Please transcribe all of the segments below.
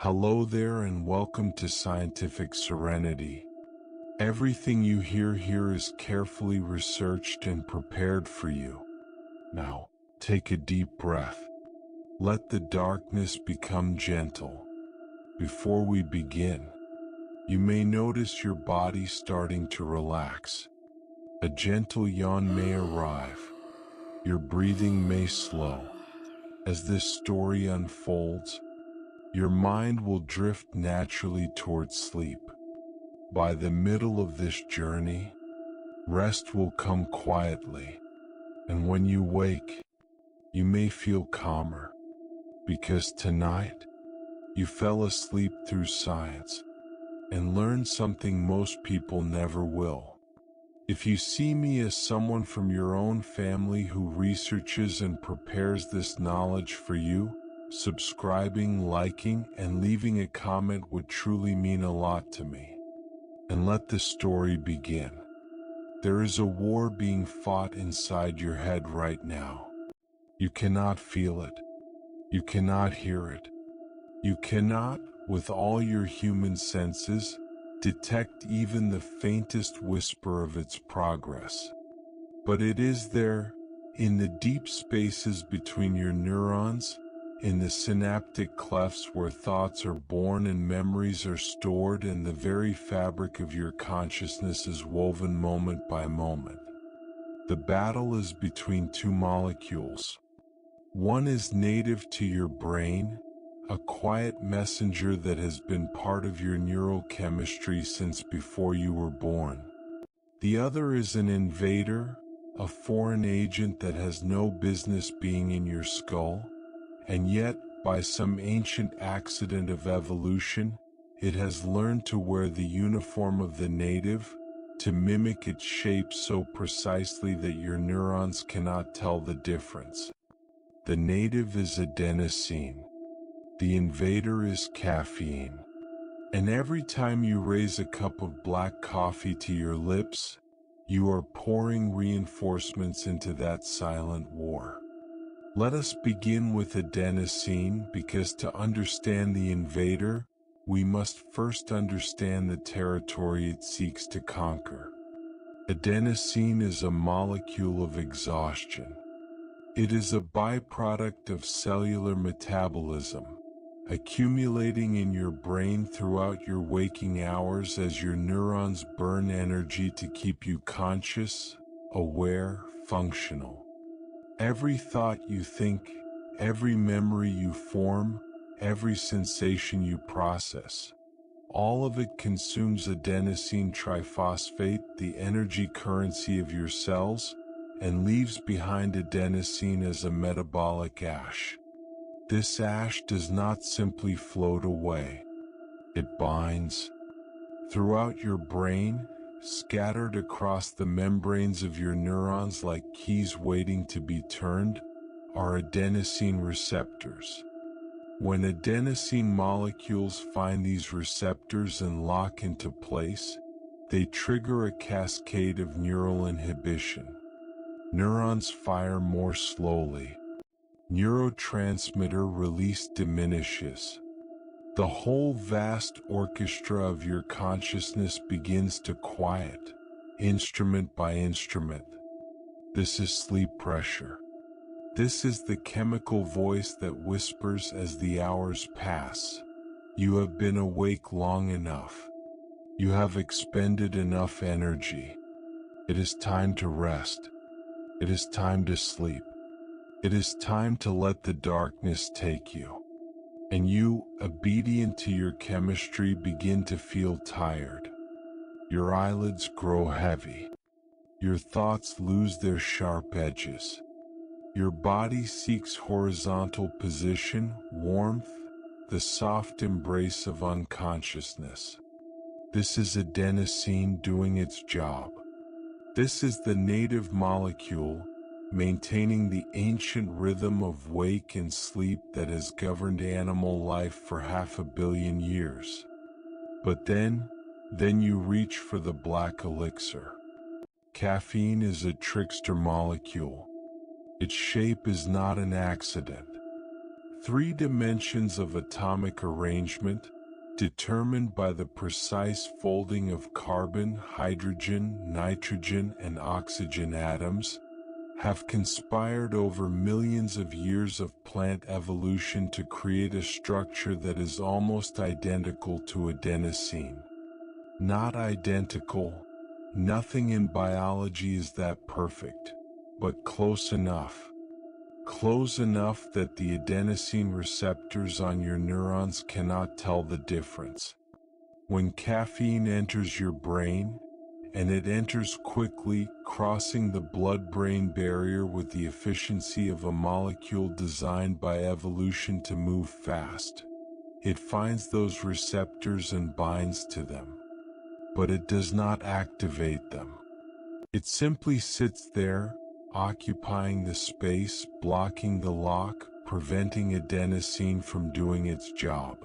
Hello there and welcome to Scientific Serenity. Everything you hear here is carefully researched and prepared for you. Now, take a deep breath. Let the darkness become gentle. Before we begin, you may notice your body starting to relax. A gentle yawn may arrive. Your breathing may slow. As this story unfolds, your mind will drift naturally towards sleep. By the middle of this journey, rest will come quietly, and when you wake, you may feel calmer, because tonight, you fell asleep through science and learned something most people never will. If you see me as someone from your own family who researches and prepares this knowledge for you, subscribing, liking, and leaving a comment would truly mean a lot to me. And let the story begin. There is a war being fought inside your head right now. You cannot feel it. You cannot hear it. You cannot, with all your human senses, detect even the faintest whisper of its progress. But it is there, in the deep spaces between your neurons, in the synaptic clefts where thoughts are born and memories are stored, and the very fabric of your consciousness is woven moment by moment. The battle is between two molecules. One is native to your brain, a quiet messenger that has been part of your neurochemistry since before you were born. The other is an invader, a foreign agent that has no business being in your skull, and yet, by some ancient accident of evolution, it has learned to wear the uniform of the native, to mimic its shape so precisely that your neurons cannot tell the difference. The native is adenosine. The invader is caffeine. And every time you raise a cup of black coffee to your lips, you are pouring reinforcements into that silent war. Let us begin with adenosine, because to understand the invader, we must first understand the territory it seeks to conquer. Adenosine is a molecule of exhaustion. It is a byproduct of cellular metabolism, accumulating in your brain throughout your waking hours as your neurons burn energy to keep you conscious, aware, functional. Every thought you think, every memory you form, every sensation you process, all of it consumes adenosine triphosphate, the energy currency of your cells, and leaves behind adenosine as a metabolic ash. This ash does not simply float away. It binds. Throughout your brain, scattered across the membranes of your neurons like keys waiting to be turned, are adenosine receptors. When adenosine molecules find these receptors and lock into place, they trigger a cascade of neural inhibition. Neurons fire more slowly. Neurotransmitter release diminishes. The whole vast orchestra of your consciousness begins to quiet, instrument by instrument. This is sleep pressure. This is the chemical voice that whispers as the hours pass. You have been awake long enough. You have expended enough energy. It is time to rest. It is time to sleep. It is time to let the darkness take you. And you, obedient to your chemistry, begin to feel tired. Your eyelids grow heavy. Your thoughts lose their sharp edges. Your body seeks horizontal position, warmth, the soft embrace of unconsciousness. This is adenosine doing its job. This is the native molecule, maintaining the ancient rhythm of wake and sleep that has governed animal life for 500 million years. But then you reach for the black elixir. Caffeine is a trickster molecule. Its shape is not an accident. 3 dimensions of atomic arrangement, determined by the precise folding of carbon, hydrogen, nitrogen, and oxygen atoms, have conspired over millions of years of plant evolution to create a structure that is almost identical to adenosine. Not identical, nothing in biology is that perfect, but close enough. Close enough that the adenosine receptors on your neurons cannot tell the difference. When caffeine enters your brain, and it enters quickly, crossing the blood-brain barrier with the efficiency of a molecule designed by evolution to move fast, it finds those receptors and binds to them. But it does not activate them. It simply sits there, occupying the space, blocking the lock, preventing adenosine from doing its job.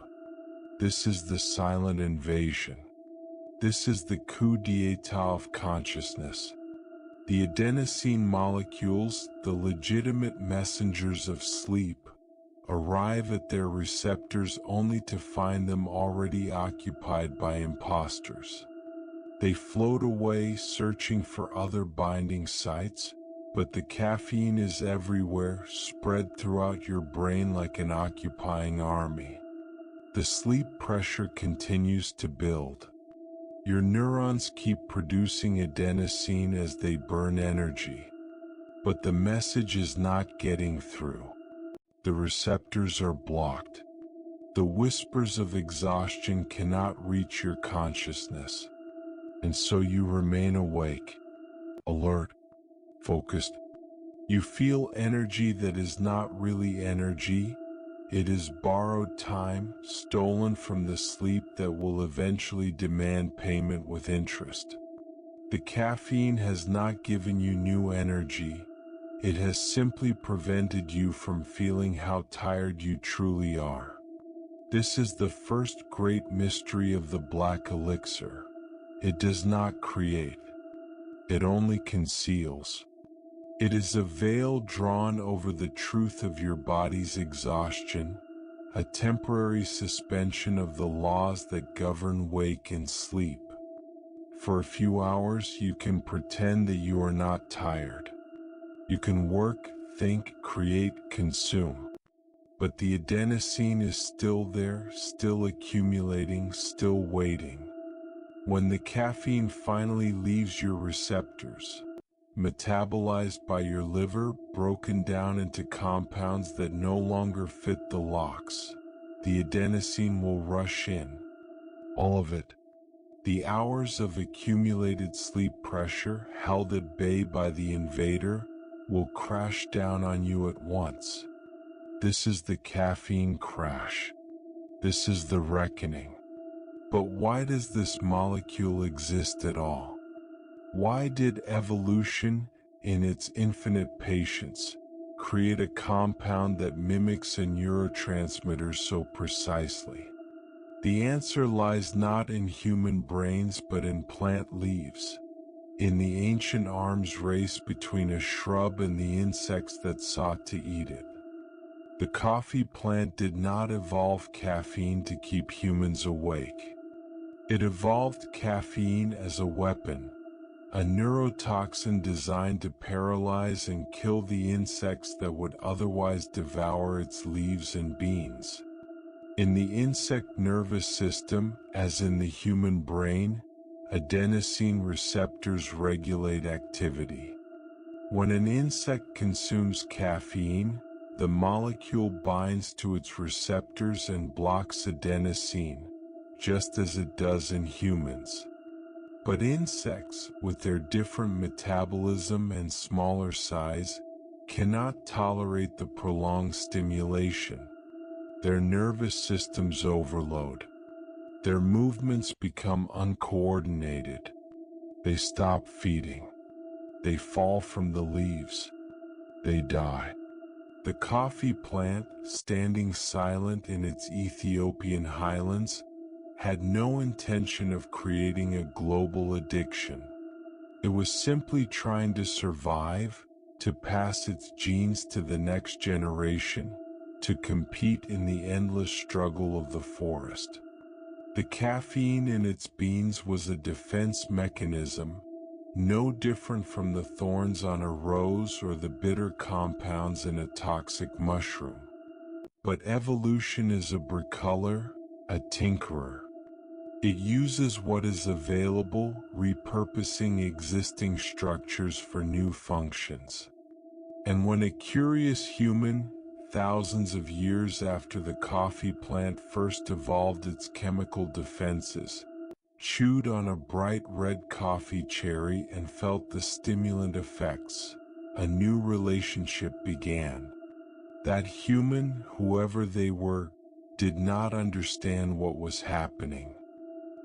This is the silent invasion. This is the coup d'état of consciousness. The adenosine molecules, the legitimate messengers of sleep, arrive at their receptors only to find them already occupied by imposters. They float away searching for other binding sites, but the caffeine is everywhere, spread throughout your brain like an occupying army. The sleep pressure continues to build. Your neurons keep producing adenosine as they burn energy. But the message is not getting through. The receptors are blocked. The whispers of exhaustion cannot reach your consciousness. And so you remain awake, alert, focused. You feel energy that is not really energy. It is borrowed time, stolen from the sleep that will eventually demand payment with interest. The caffeine has not given you new energy. It has simply prevented you from feeling how tired you truly are. This is the first great mystery of the black elixir. It does not create. It only conceals. It is a veil drawn over the truth of your body's exhaustion, a temporary suspension of the laws that govern wake and sleep. For a few hours you can pretend that you are not tired. You can work, think, create, consume. But the adenosine is still there, still accumulating, still waiting. When the caffeine finally leaves your receptors, metabolized by your liver, broken down into compounds that no longer fit the locks, the adenosine will rush in. All of it. The hours of accumulated sleep pressure, held at bay by the invader, will crash down on you at once. This is the caffeine crash. This is the reckoning. But why does this molecule exist at all? Why did evolution, in its infinite patience, create a compound that mimics a neurotransmitter so precisely? The answer lies not in human brains but in plant leaves, in the ancient arms race between a shrub and the insects that sought to eat it. The coffee plant did not evolve caffeine to keep humans awake. It evolved caffeine as a weapon, a neurotoxin designed to paralyze and kill the insects that would otherwise devour its leaves and beans. In the insect nervous system, as in the human brain, adenosine receptors regulate activity. When an insect consumes caffeine, the molecule binds to its receptors and blocks adenosine, just as it does in humans. But insects, with their different metabolism and smaller size, cannot tolerate the prolonged stimulation. Their nervous systems overload. Their movements become uncoordinated. They stop feeding. They fall from the leaves. They die. The coffee plant, standing silent in its Ethiopian highlands, had no intention of creating a global addiction. It was simply trying to survive, to pass its genes to the next generation, to compete in the endless struggle of the forest. The caffeine in its beans was a defense mechanism, no different from the thorns on a rose or the bitter compounds in a toxic mushroom. But evolution is a bricoler, a tinkerer. It uses what is available, repurposing existing structures for new functions. And when a curious human, thousands of years after the coffee plant first evolved its chemical defenses, chewed on a bright red coffee cherry and felt the stimulant effects, a new relationship began. That human, whoever they were, did not understand what was happening.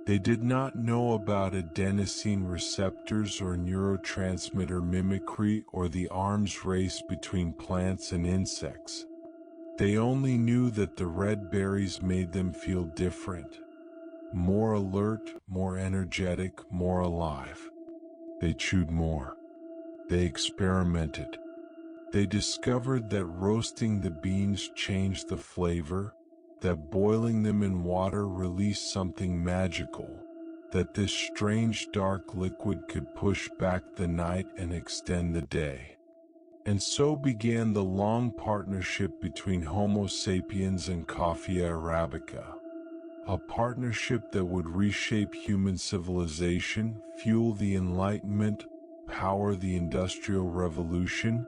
They did not know about adenosine receptors or neurotransmitter mimicry or the arms race between plants and insects. They only knew that the red berries made them feel different, more alert, more energetic, more alive. They chewed more. They experimented. They discovered that roasting the beans changed the flavor, that boiling them in water released something magical, that this strange dark liquid could push back the night and extend the day. And so began the long partnership between Homo sapiens and Coffea arabica, a partnership that would reshape human civilization, fuel the Enlightenment, power the Industrial Revolution,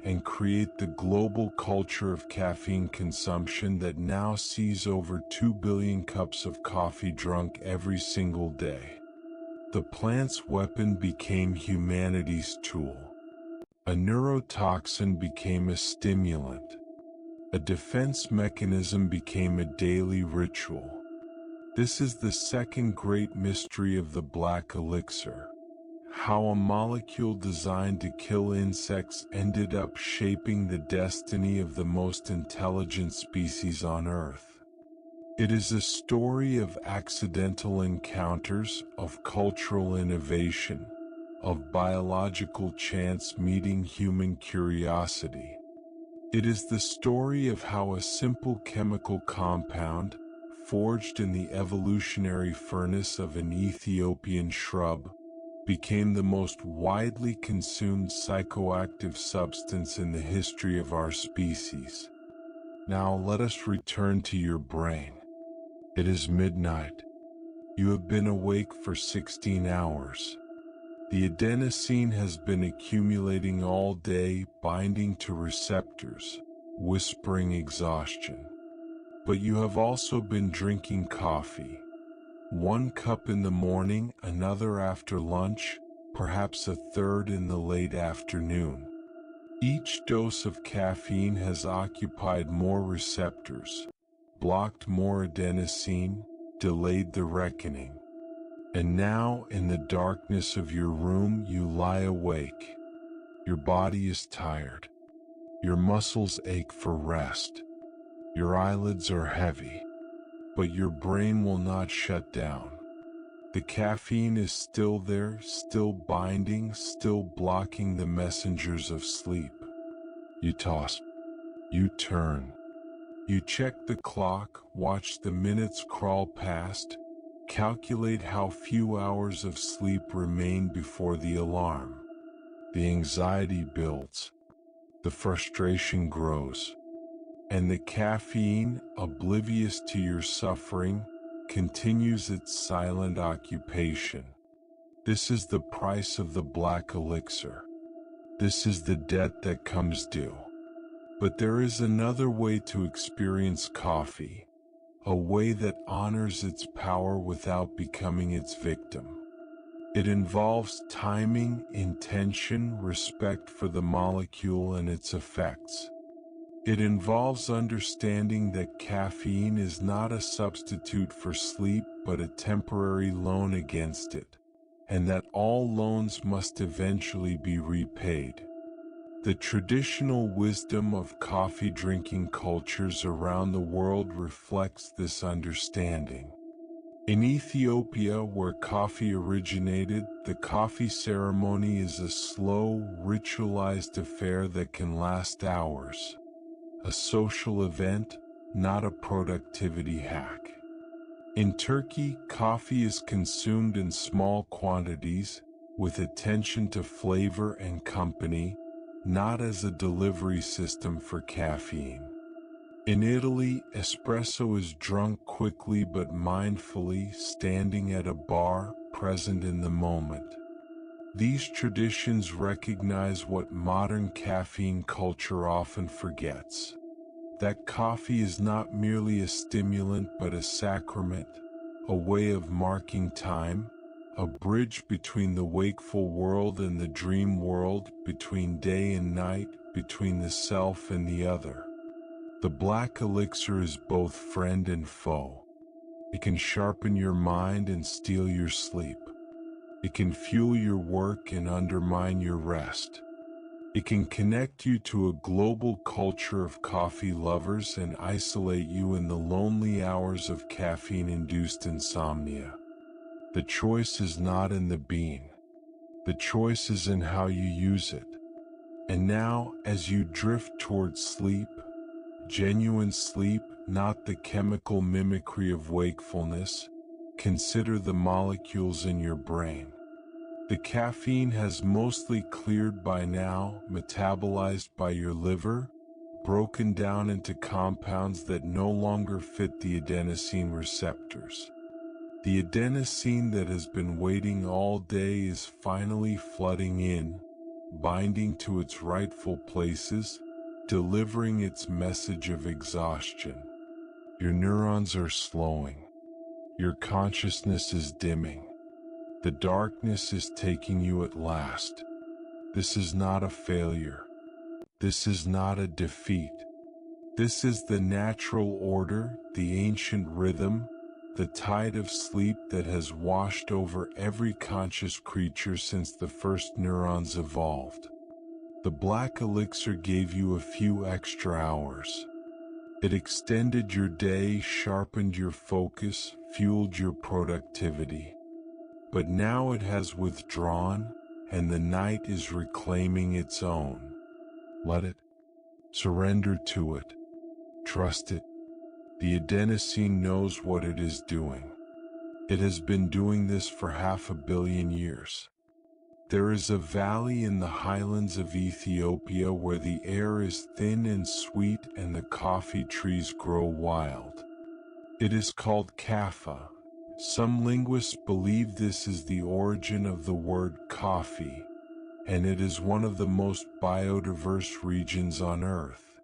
and create the global culture of caffeine consumption that now sees over 2 billion cups of coffee drunk every single day. The plant's weapon became humanity's tool. A neurotoxin became a stimulant. A defense mechanism became a daily ritual. This is the second great mystery of the black elixir. How a molecule designed to kill insects ended up shaping the destiny of the most intelligent species on Earth. It is a story of accidental encounters, of cultural innovation, of biological chance meeting human curiosity. It is the story of how a simple chemical compound, forged in the evolutionary furnace of an Ethiopian shrub, became the most widely consumed psychoactive substance in the history of our species. Now let us return to your brain. It is midnight. You have been awake for 16 hours. The adenosine has been accumulating all day, binding to receptors, whispering exhaustion. But you have also been drinking coffee. 1 cup in the morning, another after lunch, perhaps a third in the late afternoon. Each dose of caffeine has occupied more receptors, blocked more adenosine, delayed the reckoning. And now, in the darkness of your room, you lie awake. Your body is tired. Your muscles ache for rest. Your eyelids are heavy. But your brain will not shut down. The caffeine is still there, still binding, still blocking the messengers of sleep. You toss. You turn. You check the clock, watch the minutes crawl past, calculate how few hours of sleep remain before the alarm. The anxiety builds. The frustration grows. And the caffeine, oblivious to your suffering, continues its silent occupation. This is the price of the black elixir. This is the debt that comes due. But there is another way to experience coffee, a way that honors its power without becoming its victim. It involves timing, intention, respect for the molecule and its effects. It involves understanding that caffeine is not a substitute for sleep but a temporary loan against it, and that all loans must eventually be repaid. The traditional wisdom of coffee-drinking cultures around the world reflects this understanding. In Ethiopia, where coffee originated, the coffee ceremony is a slow, ritualized affair that can last hours. a social event, not a productivity hack. In Turkey, coffee is consumed in small quantities, with attention to flavor and company, not as a delivery system for caffeine. In Italy, espresso is drunk quickly but mindfully, standing at a bar, present in the moment. These traditions recognize what modern caffeine culture often forgets: that coffee is not merely a stimulant but a sacrament, a way of marking time, a bridge between the wakeful world and the dream world, between day and night, between the self and the other. The black elixir is both friend and foe. It can sharpen your mind and steal your sleep. It can fuel your work and undermine your rest. It can connect you to a global culture of coffee lovers and isolate you in the lonely hours of caffeine-induced insomnia. The choice is not in the bean. The choice is in how you use it. And now, as you drift towards sleep, genuine sleep, not the chemical mimicry of wakefulness, consider the molecules in your brain. The caffeine has mostly cleared by now, metabolized by your liver, broken down into compounds that no longer fit the adenosine receptors. The adenosine that has been waiting all day is finally flooding in, binding to its rightful places, delivering its message of exhaustion. Your neurons are slowing. Your consciousness is dimming. The darkness is taking you at last. This is not a failure. This is not a defeat. This is the natural order, the ancient rhythm, the tide of sleep that has washed over every conscious creature since the first neurons evolved. The black elixir gave you a few extra hours. It extended your day, sharpened your focus, fueled your productivity. But now it has withdrawn, and the night is reclaiming its own. Let it. Surrender to it. Trust it. The adenosine knows what it is doing. It has been doing this for 500 million years. There is a valley in the highlands of Ethiopia where the air is thin and sweet and the coffee trees grow wild. It is called Kaffa. Some linguists believe this is the origin of the word coffee, and it is one of the most biodiverse regions on Earth.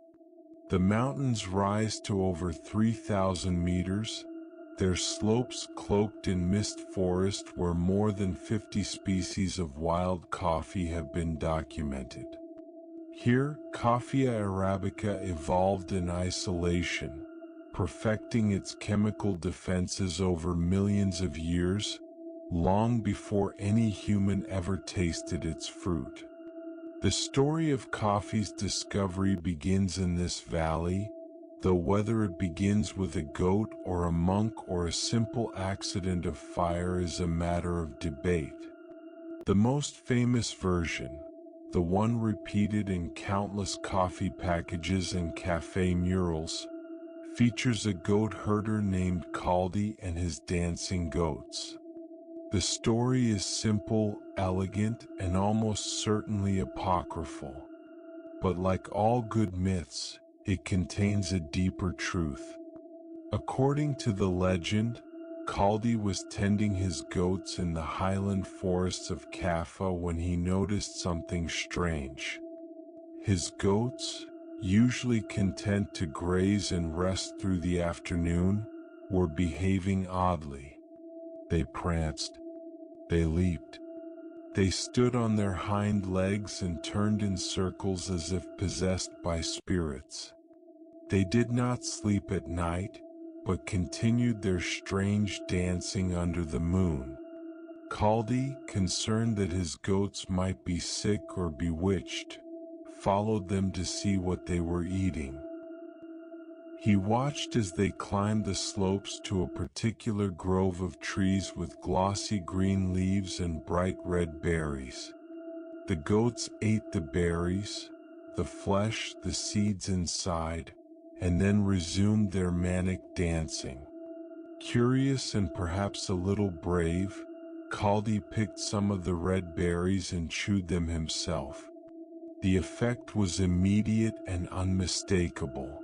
The mountains rise to over 3,000 meters, their slopes cloaked in mist forest where more than 50 species of wild coffee have been documented. Here, Coffea arabica evolved in isolation, perfecting its chemical defenses over millions of years, long before any human ever tasted its fruit. The story of coffee's discovery begins in this valley, though whether it begins with a goat or a monk or a simple accident of fire is a matter of debate. The most famous version, the one repeated in countless coffee packages and cafe murals, features a goat herder named Kaldi and his dancing goats. The story is simple, elegant, and almost certainly apocryphal. But like all good myths, it contains a deeper truth. According to the legend, Kaldi was tending his goats in the highland forests of Kaffa when he noticed something strange. His goats, usually content to graze and rest through the afternoon, were behaving oddly. They pranced. They leaped. They stood on their hind legs and turned in circles as if possessed by spirits. They did not sleep at night, but continued their strange dancing under the moon. Kaldi, concerned that his goats might be sick or bewitched, followed them to see what they were eating. He watched as they climbed the slopes to a particular grove of trees with glossy green leaves and bright red berries. The goats ate the berries, the flesh, the seeds inside, and then resumed their manic dancing. Curious and perhaps a little brave, Caldi picked some of the red berries and chewed them himself. The effect was immediate and unmistakable.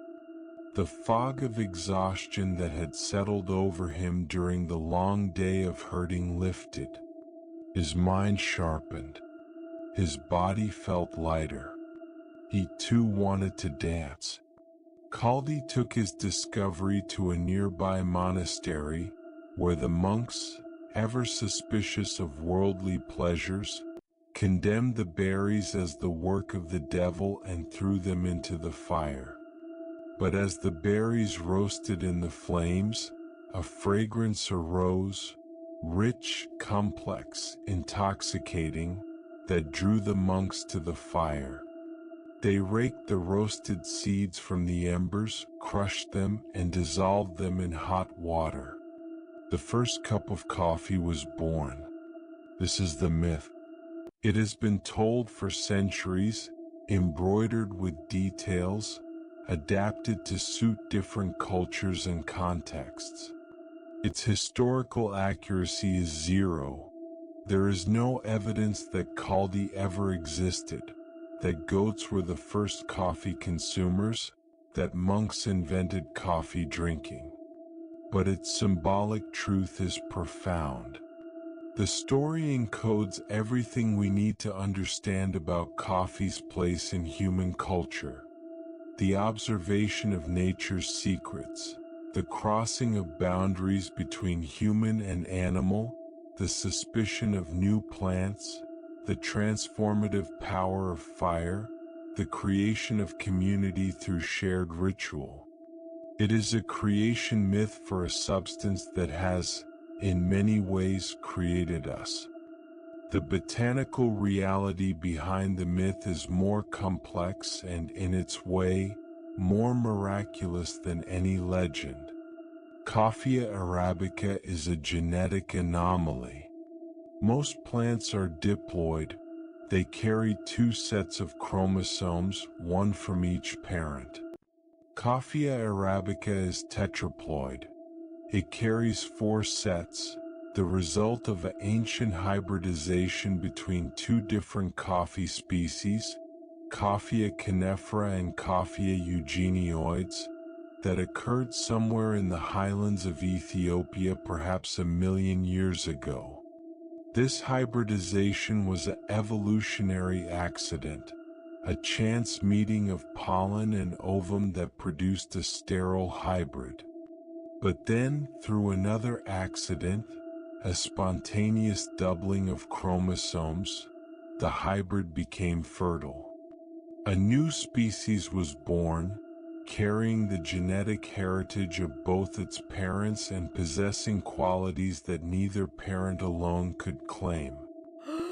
The fog of exhaustion that had settled over him during the long day of herding lifted. His mind sharpened. His body felt lighter. He too wanted to dance. Caldi took his discovery to a nearby monastery, where the monks, ever suspicious of worldly pleasures, condemned the berries as the work of the devil and threw them into the fire. But as the berries roasted in the flames, a fragrance arose, rich, complex, intoxicating, that drew the monks to the fire. They raked the roasted seeds from the embers, crushed them, and dissolved them in hot water. The first cup of coffee was born. This is the myth. It has been told for centuries, embroidered with details, adapted to suit different cultures and contexts. Its historical accuracy is zero. There is no evidence that Caldi ever existed, that goats were the first coffee consumers, that monks invented coffee drinking. But its symbolic truth is profound. The story encodes everything we need to understand about coffee's place in human culture. The observation of nature's secrets, the crossing of boundaries between human and animal, the suspicion of new plants, the transformative power of fire, the creation of community through shared ritual. It is a creation myth for a substance that has, in many ways, created us. The botanical reality behind the myth is more complex and, in its way, more miraculous than any legend. Coffea arabica is a genetic anomaly. Most plants are diploid. They carry 2 sets of chromosomes, one from each parent. Coffea arabica is tetraploid. It carries 4 sets, the result of an ancient hybridization between 2 different coffee species, Coffea canephora and Coffea eugenioides, that occurred somewhere in the highlands of Ethiopia perhaps 1 million years ago. This hybridization was an evolutionary accident, a chance meeting of pollen and ovum that produced a sterile hybrid. But then, through another accident, a spontaneous doubling of chromosomes, the hybrid became fertile. A new species was born, carrying the genetic heritage of both its parents and possessing qualities that neither parent alone could claim.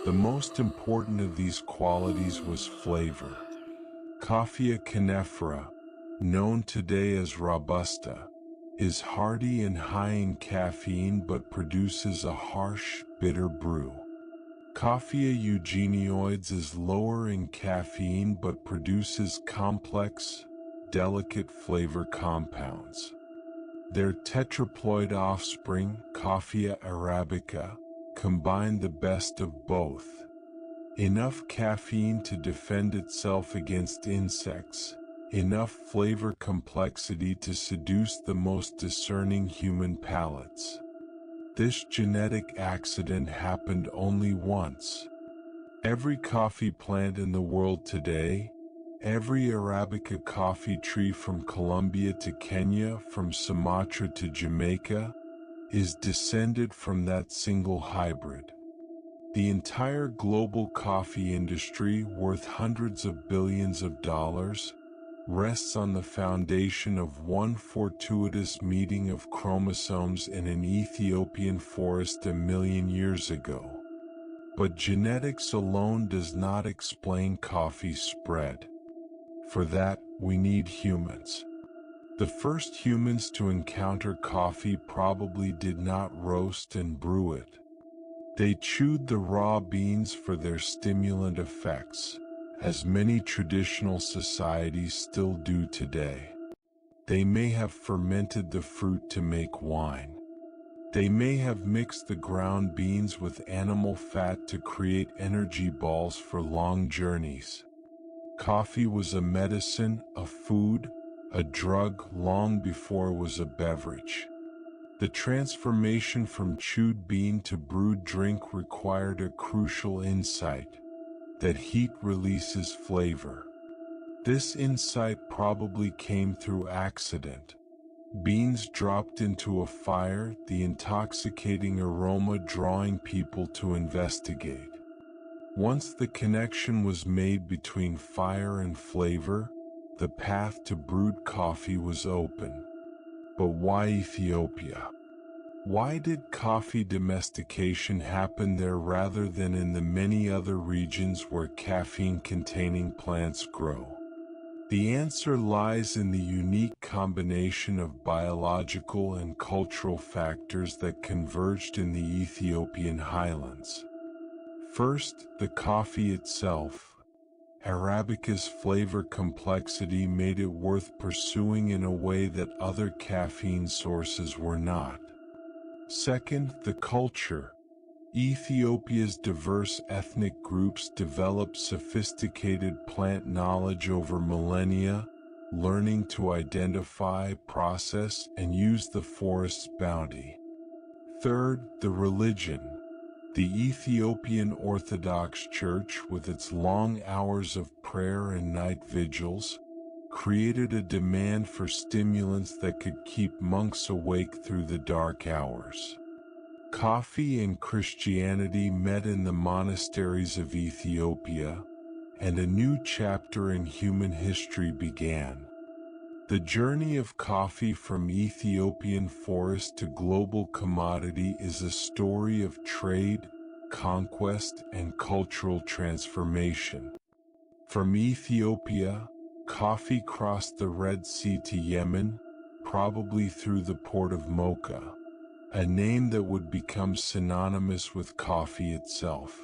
The most important of these qualities was flavor. Coffea canephora, known today as Robusta, is hearty and high in caffeine but produces a harsh, bitter brew. Coffea eugenioides is lower in caffeine but produces complex, delicate flavor compounds. Their tetraploid offspring, Coffea arabica, combine the best of both. Enough caffeine to defend itself against insects, enough flavor complexity to seduce the most discerning human palates. This genetic accident happened only once. Every coffee plant in the world today, every Arabica coffee tree from Colombia to Kenya, from Sumatra to Jamaica, is descended from that single hybrid. The entire global coffee industry, worth hundreds of billions of dollars, rests on the foundation of one fortuitous meeting of chromosomes in an Ethiopian forest 1 million years ago. But genetics alone does not explain coffee's spread. For that, we need humans. The first humans to encounter coffee probably did not roast and brew it. They chewed the raw beans for their stimulant effects, as many traditional societies still do today. They may have fermented the fruit to make wine. They may have mixed the ground beans with animal fat to create energy balls for long journeys. Coffee was a medicine, a food, a drug long before it was a beverage. The transformation from chewed bean to brewed drink required a crucial insight, that heat releases flavor. This insight probably came through accident. Beans dropped into a fire, the intoxicating aroma drawing people to investigate. Once the connection was made between fire and flavor, the path to brewed coffee was open. But why Ethiopia? Why did coffee domestication happen there rather than in the many other regions where caffeine-containing plants grow? The answer lies in the unique combination of biological and cultural factors that converged in the Ethiopian highlands. First, the coffee itself. Arabica's flavor complexity made it worth pursuing in a way that other caffeine sources were not. Second, the culture. Ethiopia's diverse ethnic groups developed sophisticated plant knowledge over millennia, learning to identify, process, and use the forest's bounty. Third, the religion. The Ethiopian Orthodox Church, with its long hours of prayer and night vigils, created a demand for stimulants that could keep monks awake through the dark hours. Coffee and Christianity met in the monasteries of Ethiopia, and a new chapter in human history began. The journey of coffee from Ethiopian forest to global commodity is a story of trade, conquest, and cultural transformation. From Ethiopia, coffee crossed the Red Sea to Yemen, probably through the port of Mocha, a name that would become synonymous with coffee itself.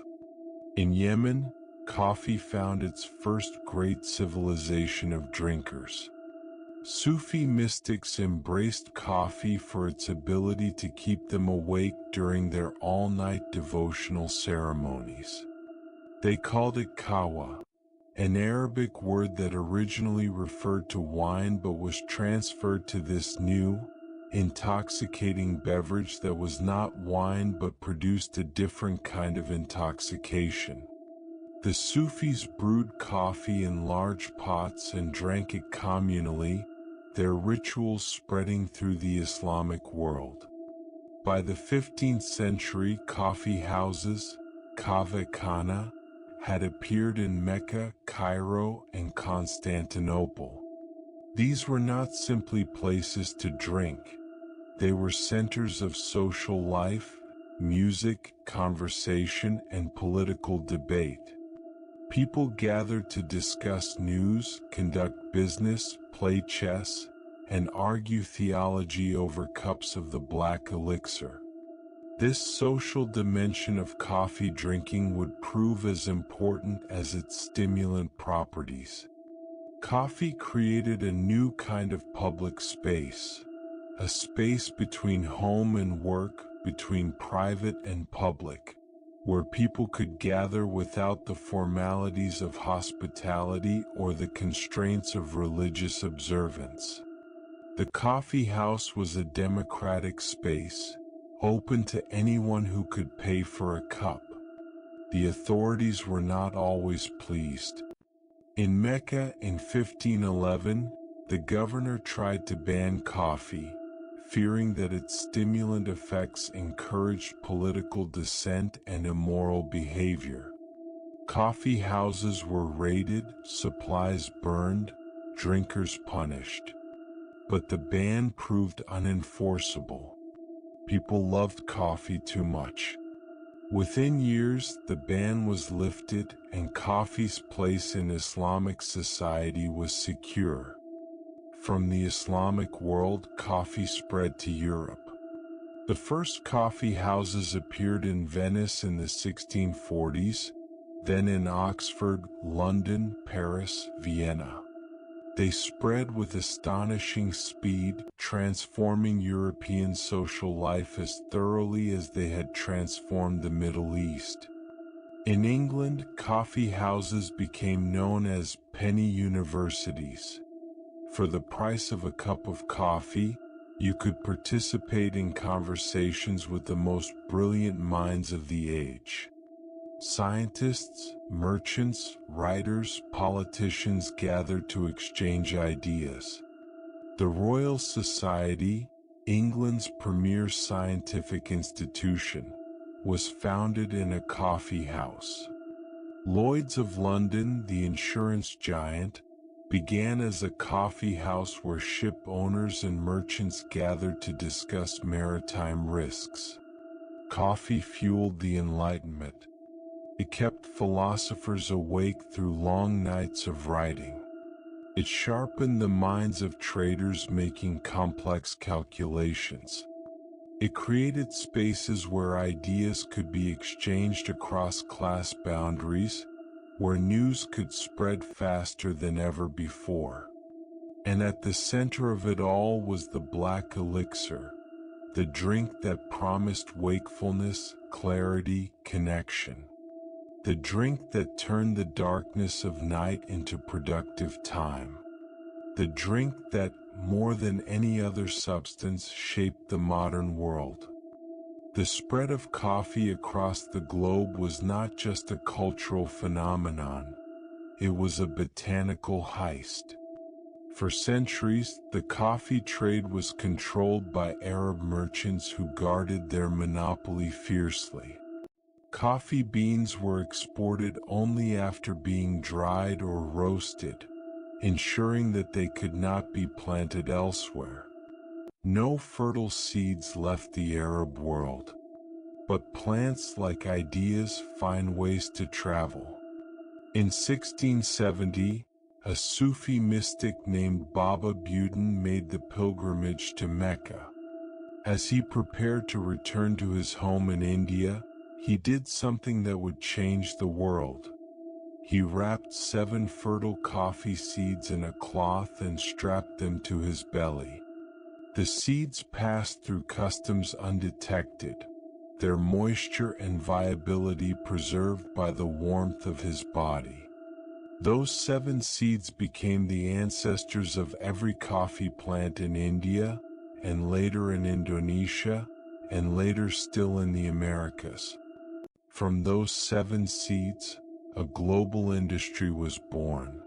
In Yemen, coffee found its first great civilization of drinkers. Sufi mystics embraced coffee for its ability to keep them awake during their all-night devotional ceremonies. They called it kawa, an Arabic word that originally referred to wine but was transferred to this new, intoxicating beverage that was not wine but produced a different kind of intoxication. The Sufis brewed coffee in large pots and drank it communally, their rituals spreading through the Islamic world. By the 15th century, coffee houses, kahve khana, had appeared in Mecca, Cairo, and Constantinople. These were not simply places to drink. They were centers of social life, music, conversation, and political debate. People gathered to discuss news, conduct business, play chess, and argue theology over cups of the black elixir. This social dimension of coffee drinking would prove as important as its stimulant properties. Coffee created a new kind of public space, a space between home and work, between private and public, where people could gather without the formalities of hospitality or the constraints of religious observance. The coffee house was a democratic space, open to anyone who could pay for a cup. The authorities were not always pleased. In Mecca in 1511, the governor tried to ban coffee, fearing that its stimulant effects encouraged political dissent and immoral behavior. Coffee houses were raided, supplies burned, drinkers punished. But the ban proved unenforceable. People loved coffee too much. Within years, the ban was lifted and coffee's place in Islamic society was secure. From the Islamic world, coffee spread to Europe. The first coffee houses appeared in Venice in the 1640s, then in Oxford, London, Paris, Vienna. They spread with astonishing speed, transforming European social life as thoroughly as they had transformed the Middle East. In England, coffee houses became known as penny universities. For the price of a cup of coffee, you could participate in conversations with the most brilliant minds of the age. Scientists, merchants, writers, politicians gathered to exchange ideas. The Royal Society, England's premier scientific institution, was founded in a coffee house. Lloyd's of London, the insurance giant, began as a coffee house where ship owners and merchants gathered to discuss maritime risks. Coffee fueled the Enlightenment. It kept philosophers awake through long nights of writing. It sharpened the minds of traders making complex calculations. It created spaces where ideas could be exchanged across class boundaries, where news could spread faster than ever before. And at the center of it all was the black elixir, the drink that promised wakefulness, clarity, connection. The drink that turned the darkness of night into productive time. The drink that, more than any other substance, shaped the modern world. The spread of coffee across the globe was not just a cultural phenomenon, it was a botanical heist. For centuries, the coffee trade was controlled by Arab merchants who guarded their monopoly fiercely. Coffee beans were exported only after being dried or roasted, ensuring that they could not be planted elsewhere. No fertile seeds left the Arab world, but plants like ideas find ways to travel. In 1670, a Sufi mystic named Baba Budan made the pilgrimage to Mecca. As he prepared to return to his home in India, he did something that would change the world. He wrapped 7 fertile coffee seeds in a cloth and strapped them to his belly. The seeds passed through customs undetected, their moisture and viability preserved by the warmth of his body. Those 7 seeds became the ancestors of every coffee plant in India, and later in Indonesia, and later still in the Americas. From those 7 seeds, a global industry was born.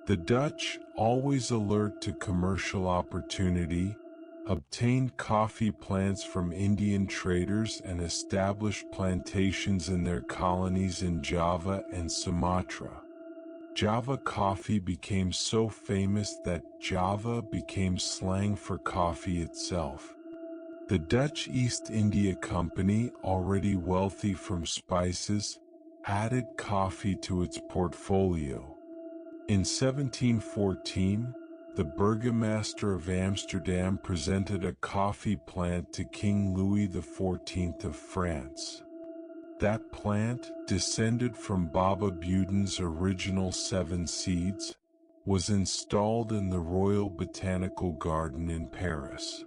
The Dutch, always alert to commercial opportunity, obtained coffee plants from Indian traders and established plantations in their colonies in Java and Sumatra. Java coffee became so famous that Java became slang for coffee itself. The Dutch East India Company, already wealthy from spices, added coffee to its portfolio. In 1714, the burgomaster of Amsterdam presented a coffee plant to King Louis XIV of France. That plant, descended from Baba Budan's original 7 seeds, was installed in the Royal Botanical Garden in Paris.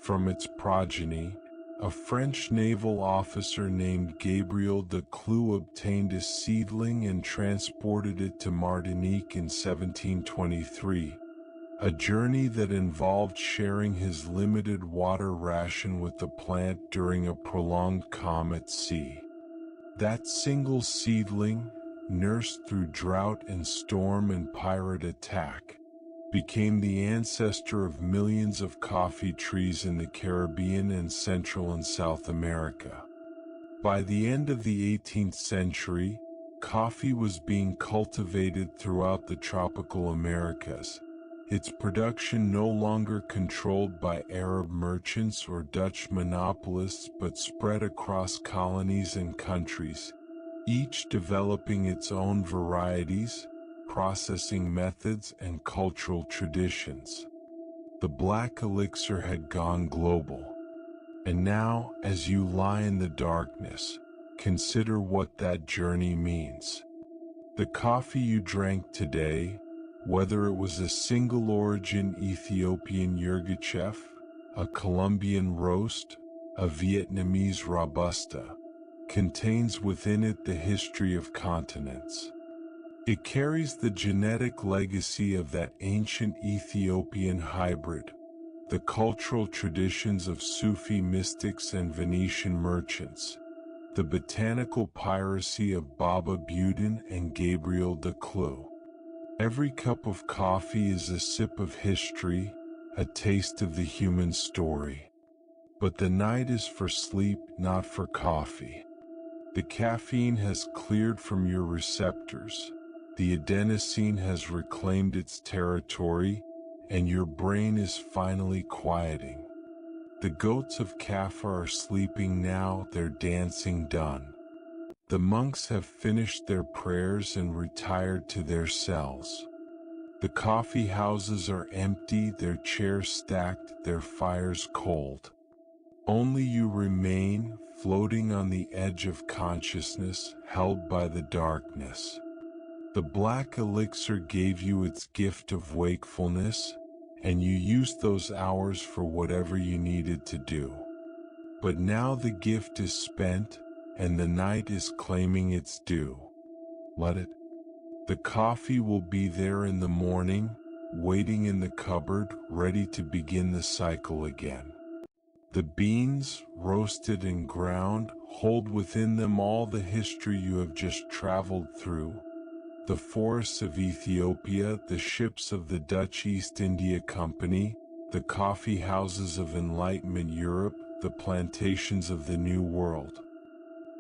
From its progeny, a French naval officer named Gabriel de Clou obtained a seedling and transported it to Martinique in 1723, a journey that involved sharing his limited water ration with the plant during a prolonged calm at sea. That single seedling, nursed through drought and storm and pirate attack, became the ancestor of millions of coffee trees in the Caribbean and Central and South America. By the end of the 18th century, coffee was being cultivated throughout the tropical Americas, its production no longer controlled by Arab merchants or Dutch monopolists but spread across colonies and countries, each developing its own varieties, processing methods and cultural traditions. The black elixir had gone global. And now, as you lie in the darkness, consider what that journey means. The coffee you drank today, whether it was a single-origin Ethiopian yirgacheffe, a Colombian roast, a Vietnamese robusta, contains within it the history of continents. It carries the genetic legacy of that ancient Ethiopian hybrid, the cultural traditions of Sufi mystics and Venetian merchants, the botanical piracy of Baba Budin and Gabriel de Clou. Every cup of coffee is a sip of history, a taste of the human story. But the night is for sleep, not for coffee. The caffeine has cleared from your receptors, the adenosine has reclaimed its territory, and your brain is finally quieting. The goats of Kaffa are sleeping now, their dancing done. The monks have finished their prayers and retired to their cells. The coffee houses are empty, their chairs stacked, their fires cold. Only you remain, floating on the edge of consciousness, held by the darkness. The black elixir gave you its gift of wakefulness, and you used those hours for whatever you needed to do. But now the gift is spent, and the night is claiming its due. Let it. The coffee will be there in the morning, waiting in the cupboard, ready to begin the cycle again. The beans, roasted and ground, hold within them all the history you have just traveled through. The forests of Ethiopia, the ships of the Dutch East India Company, the coffee houses of Enlightenment Europe, the plantations of the New World.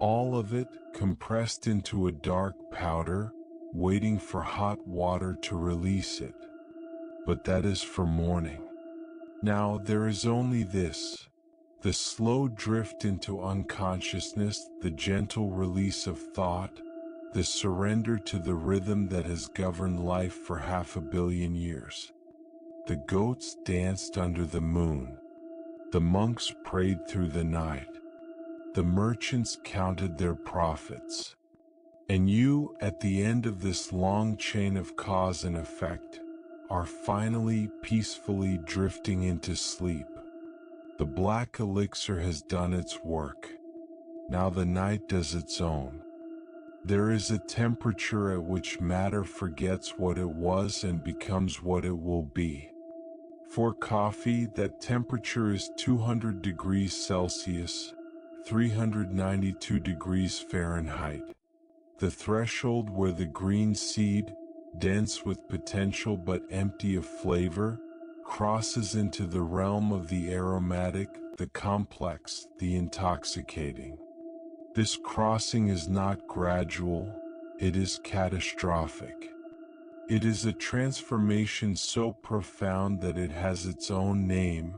All of it compressed into a dark powder, waiting for hot water to release it. But that is for morning. Now there is only this. The slow drift into unconsciousness, the gentle release of thought, the surrender to the rhythm that has governed life for 500 million years. The goats danced under the moon. The monks prayed through the night. The merchants counted their profits. And you, at the end of this long chain of cause and effect, are finally peacefully drifting into sleep. The black elixir has done its work. Now the night does its own. There is a temperature at which matter forgets what it was and becomes what it will be. For coffee, that temperature is 200 degrees Celsius, 392 degrees Fahrenheit. The threshold where the green seed, dense with potential but empty of flavor, crosses into the realm of the aromatic, the complex, the intoxicating. This crossing is not gradual, it is catastrophic. It is a transformation so profound that it has its own name,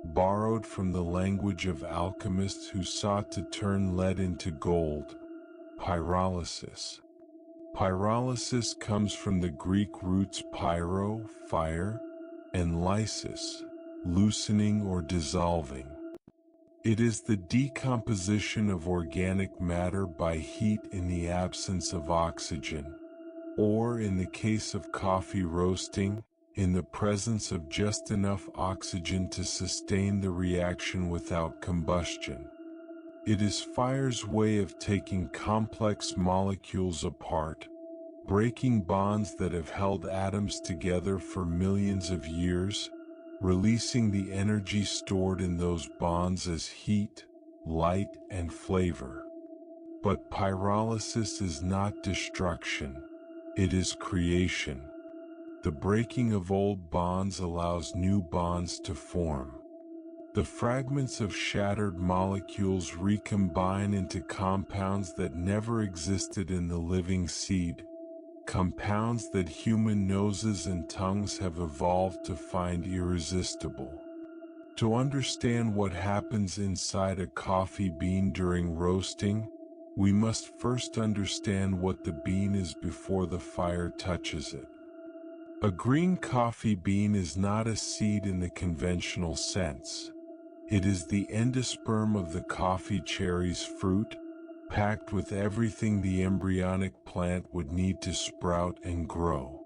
borrowed from the language of alchemists who sought to turn lead into gold: pyrolysis. Pyrolysis comes from the Greek roots pyro, fire, and lysis, loosening or dissolving. It is the decomposition of organic matter by heat in the absence of oxygen, or in the case of coffee roasting, in the presence of just enough oxygen to sustain the reaction without combustion. It is fire's way of taking complex molecules apart, breaking bonds that have held atoms together for millions of years, releasing the energy stored in those bonds as heat, light, and flavor. But pyrolysis is not destruction, it is creation. The breaking of old bonds allows new bonds to form. The fragments of shattered molecules recombine into compounds that never existed in the living seed, compounds that human noses and tongues have evolved to find irresistible. To understand what happens inside a coffee bean during roasting, we must first understand what the bean is before the fire touches it. A green coffee bean is not a seed in the conventional sense. It is the endosperm of the coffee cherry's fruit, packed with everything the embryonic plant would need to sprout and grow.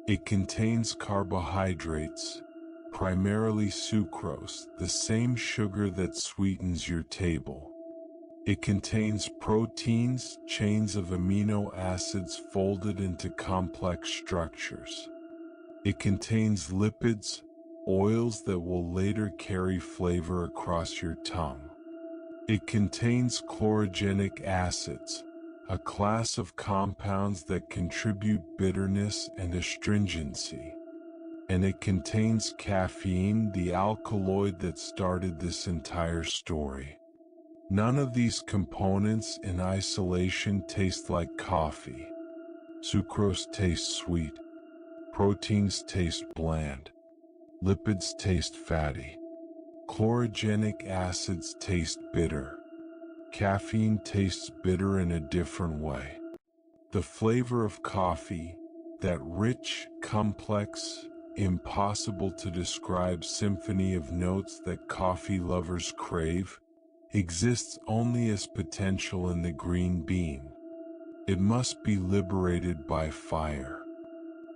It contains carbohydrates, primarily sucrose, the same sugar that sweetens your table. It contains proteins, chains of amino acids folded into complex structures. It contains lipids, oils that will later carry flavor across your tongue. It contains chlorogenic acids, a class of compounds that contribute bitterness and astringency. And it contains caffeine, the alkaloid that started this entire story. None of these components in isolation taste like coffee. Sucrose tastes sweet. Proteins taste bland. Lipids taste fatty. Chlorogenic acids taste bitter. Caffeine tastes bitter in a different way. The flavor of coffee, that rich, complex, impossible to describe symphony of notes that coffee lovers crave, exists only as potential in the green bean. It must be liberated by fire.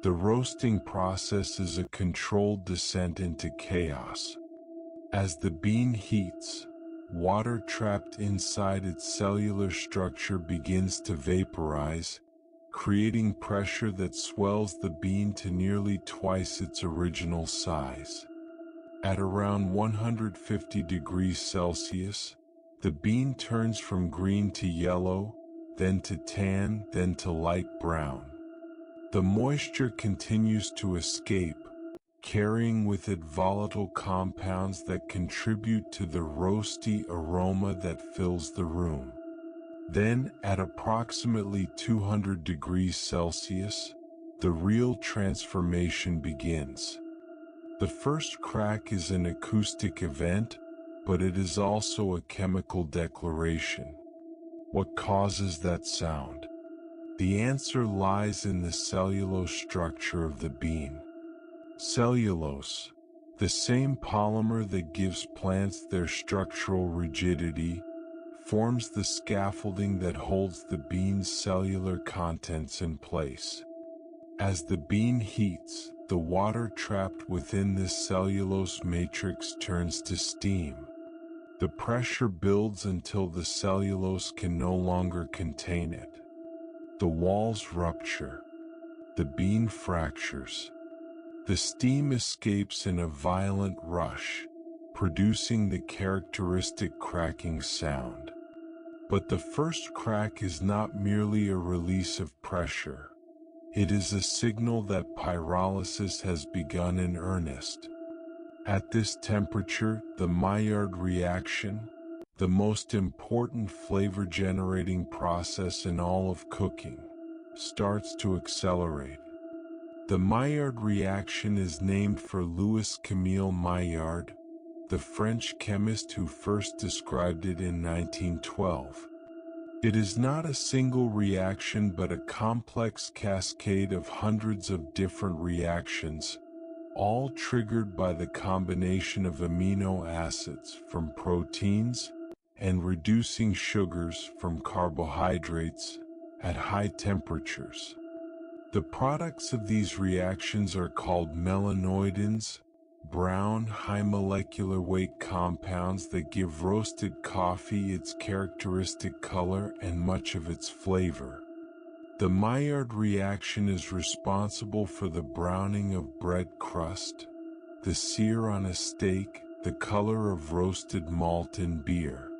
The roasting process is a controlled descent into chaos. As the bean heats, water trapped inside its cellular structure begins to vaporize, creating pressure that swells the bean to nearly twice its original size. At around 150 degrees Celsius, the bean turns from green to yellow, then to tan, then to light brown. The moisture continues to escape, carrying with it volatile compounds that contribute to the roasty aroma that fills the room. Then, at approximately 200 degrees Celsius, the real transformation begins. The first crack is an acoustic event, but it is also a chemical declaration. What causes that sound? The answer lies in the cellulose structure of the bean. Cellulose, the same polymer that gives plants their structural rigidity, forms the scaffolding that holds the bean's cellular contents in place. As the bean heats, the water trapped within this cellulose matrix turns to steam. The pressure builds until the cellulose can no longer contain it. The walls rupture. The bean fractures. The steam escapes in a violent rush, producing the characteristic cracking sound. But the first crack is not merely a release of pressure. It is a signal that pyrolysis has begun in earnest. At this temperature, the Maillard reaction, the most important flavor-generating process in all of cooking, starts to accelerate. The Maillard reaction is named for Louis Camille Maillard, the French chemist who first described it in 1912. It is not a single reaction but a complex cascade of hundreds of different reactions, all triggered by the combination of amino acids from proteins and reducing sugars from carbohydrates at high temperatures. The products of these reactions are called melanoidins, brown high molecular weight compounds that give roasted coffee its characteristic color and much of its flavor. The Maillard reaction is responsible for the browning of bread crust, the sear on a steak, the color of roasted malt in beer.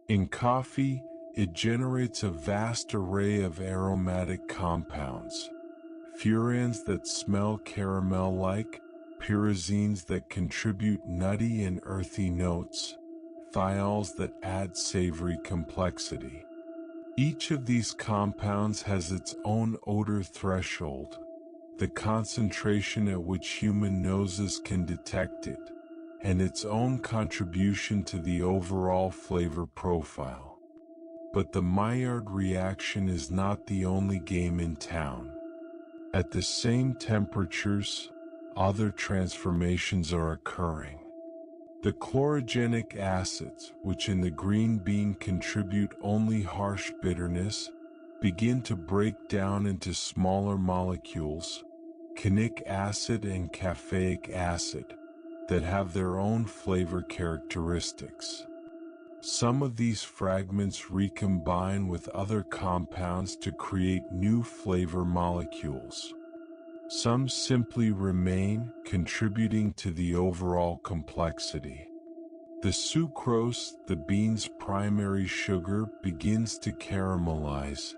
In coffee, it generates a vast array of aromatic compounds, furans that smell caramel-like, pyrazines that contribute nutty and earthy notes, thiols that add savory complexity. Each of these compounds has its own odor threshold, the concentration at which human noses can detect it, and its own contribution to the overall flavor profile. But the Maillard reaction is not the only game in town. At the same temperatures, other transformations are occurring. The chlorogenic acids, which in the green bean contribute only harsh bitterness, begin to break down into smaller molecules, canic acid and caffeic acid, that have their own flavor characteristics. Some of these fragments recombine with other compounds to create new flavor molecules. Some simply remain, contributing to the overall complexity. The sucrose, the bean's primary sugar, begins to caramelize,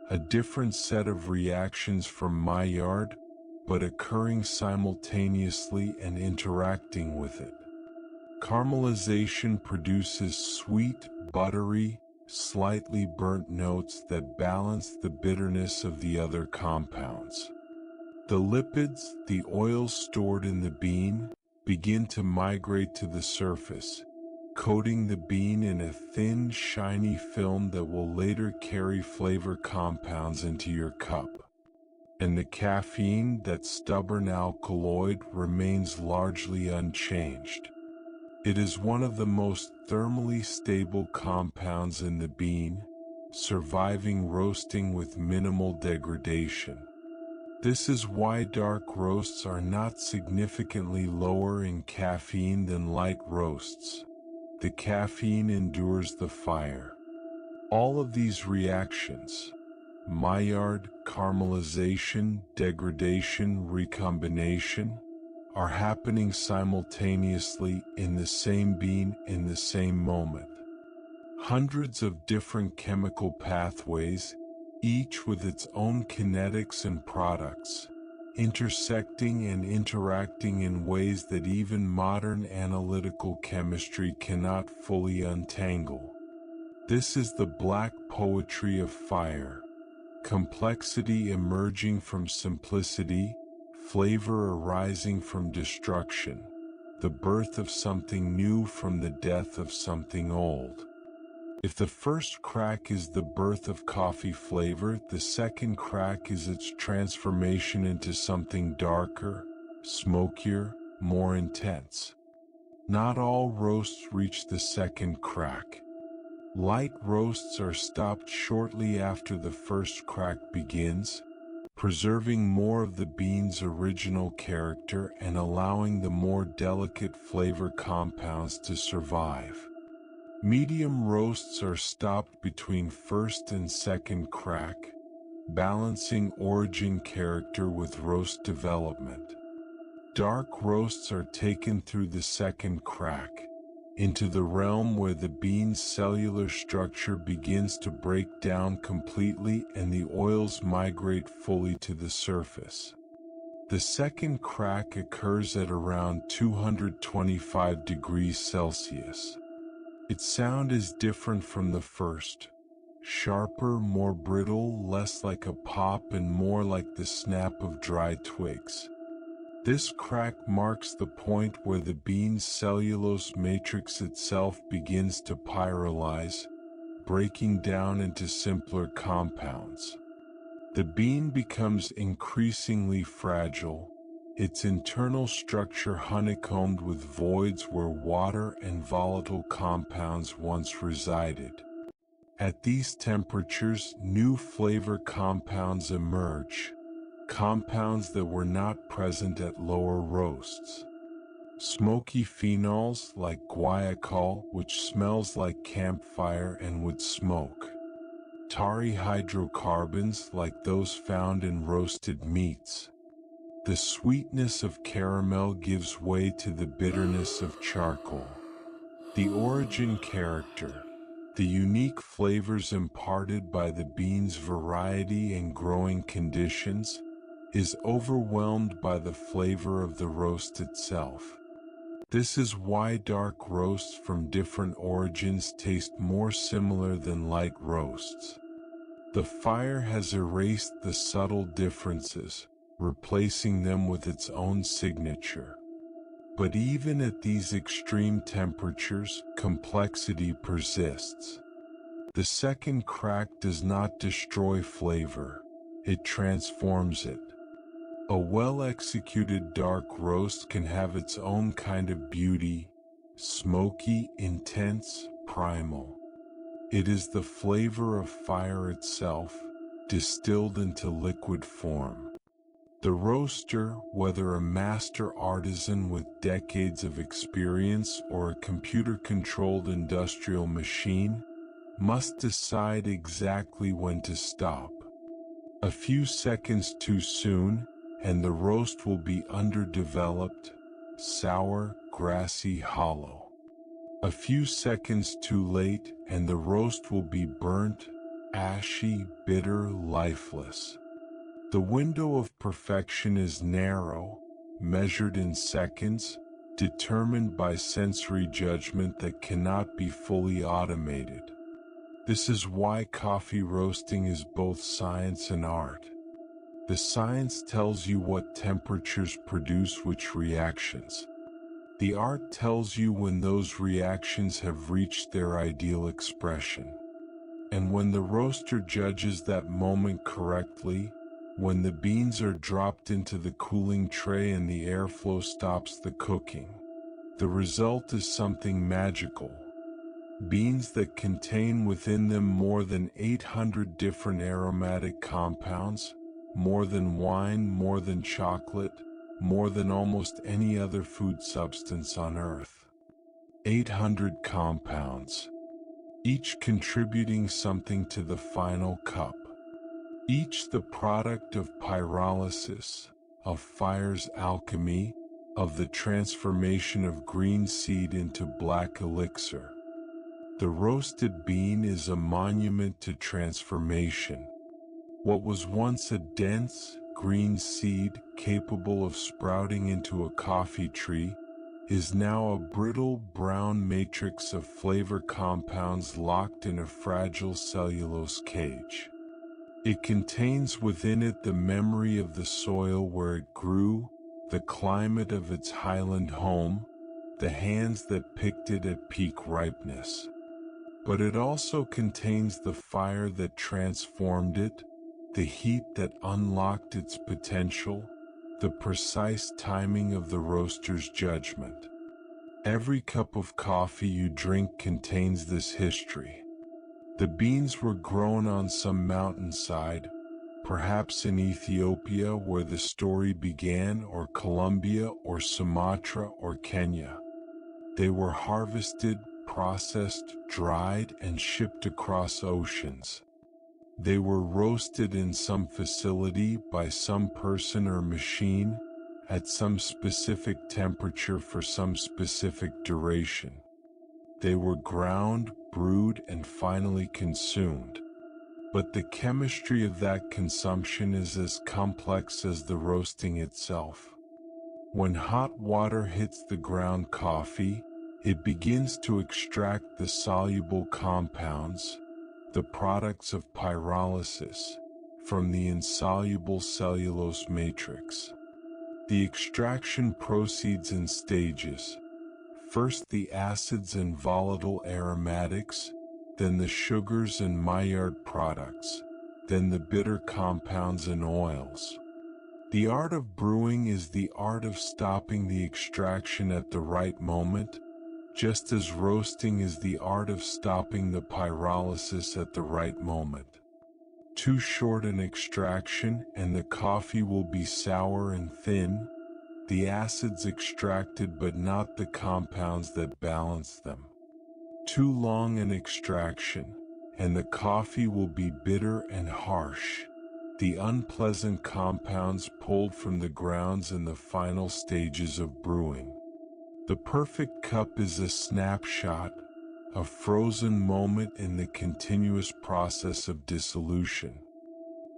a different set of reactions from Maillard, but occurring simultaneously and interacting with it. Caramelization produces sweet, buttery, slightly burnt notes that balance the bitterness of the other compounds. The lipids, the oils stored in the bean, begin to migrate to the surface, coating the bean in a thin, shiny film that will later carry flavor compounds into your cup. And the caffeine, that stubborn alkaloid, remains largely unchanged. It is one of the most thermally stable compounds in the bean, surviving roasting with minimal degradation. This is why dark roasts are not significantly lower in caffeine than light roasts. The caffeine endures the fire. All of these reactions, Maillard, caramelization, degradation, recombination, are happening simultaneously in the same bean in the same moment. Hundreds of different chemical pathways, each with its own kinetics and products, intersecting and interacting in ways that even modern analytical chemistry cannot fully untangle. This is the black poetry of fire. Complexity emerging from simplicity, flavor arising from destruction, the birth of something new from the death of something old. If the first crack is the birth of coffee flavor, the second crack is its transformation into something darker, smokier, more intense. Not all roasts reach the second crack. Light roasts are stopped shortly after the first crack begins, preserving more of the bean's original character and allowing the more delicate flavor compounds to survive. Medium roasts are stopped between first and second crack, balancing origin character with roast development. Dark roasts are taken through the second crack, into the realm where the bean's cellular structure begins to break down completely and the oils migrate fully to the surface. The second crack occurs at around 225 degrees Celsius. Its sound is different from the first, sharper, more brittle, less like a pop and more like the snap of dry twigs. This crack marks the point where the bean's cellulose matrix itself begins to pyrolyze, breaking down into simpler compounds. The bean becomes increasingly fragile, its internal structure honeycombed with voids where water and volatile compounds once resided. At these temperatures, new flavor compounds emerge, compounds that were not present at lower roasts. Smoky phenols like guaiacol, which smells like campfire and wood smoke. Tarry hydrocarbons like those found in roasted meats. The sweetness of caramel gives way to the bitterness of charcoal. The origin character, the unique flavors imparted by the bean's variety and growing conditions, is overwhelmed by the flavor of the roast itself. This is why dark roasts from different origins taste more similar than light roasts. The fire has erased the subtle differences, replacing them with its own signature. But even at these extreme temperatures, complexity persists. The second crack does not destroy flavor, it transforms it. A well-executed dark roast can have its own kind of beauty, smoky, intense, primal. It is the flavor of fire itself, distilled into liquid form. The roaster, whether a master artisan with decades of experience or a computer-controlled industrial machine, must decide exactly when to stop. A few seconds too soon, and the roast will be underdeveloped, sour, grassy, hollow. A few seconds too late, and the roast will be burnt, ashy, bitter, lifeless. The window of perfection is narrow, measured in seconds, determined by sensory judgment that cannot be fully automated. This is why coffee roasting is both science and art. The science tells you what temperatures produce which reactions. The art tells you when those reactions have reached their ideal expression. And when the roaster judges that moment correctly, when the beans are dropped into the cooling tray and the airflow stops the cooking, the result is something magical. Beans that contain within them more than 800 different aromatic compounds, more than wine, more than chocolate, more than almost any other food substance on Earth. 800 compounds, each contributing something to the final cup. Each the product of pyrolysis, of fire's alchemy, of the transformation of green seed into black elixir. The roasted bean is a monument to transformation. What was once a dense, green seed capable of sprouting into a coffee tree is now a brittle brown matrix of flavor compounds locked in a fragile cellulose cage. It contains within it the memory of the soil where it grew, the climate of its highland home, the hands that picked it at peak ripeness. But it also contains the fire that transformed it, the heat that unlocked its potential, the precise timing of the roaster's judgment. Every cup of coffee you drink contains this history. The beans were grown on some mountainside, perhaps in Ethiopia where the story began, or Colombia or Sumatra or Kenya. They were harvested, processed, dried, and shipped across oceans. They were roasted in some facility by some person or machine, at some specific temperature for some specific duration. They were ground, brewed, and finally consumed. But the chemistry of that consumption is as complex as the roasting itself. When hot water hits the ground coffee, it begins to extract the soluble compounds, the products of pyrolysis, from the insoluble cellulose matrix. The extraction proceeds in stages. First the acids and volatile aromatics, then the sugars and Maillard products, then the bitter compounds and oils. The art of brewing is the art of stopping the extraction at the right moment, just as roasting is the art of stopping the pyrolysis at the right moment. Too short an extraction and the coffee will be sour and thin, the acids extracted but not the compounds that balance them. Too long an extraction, and the coffee will be bitter and harsh, the unpleasant compounds pulled from the grounds in the final stages of brewing. The perfect cup is a snapshot, a frozen moment in the continuous process of dissolution.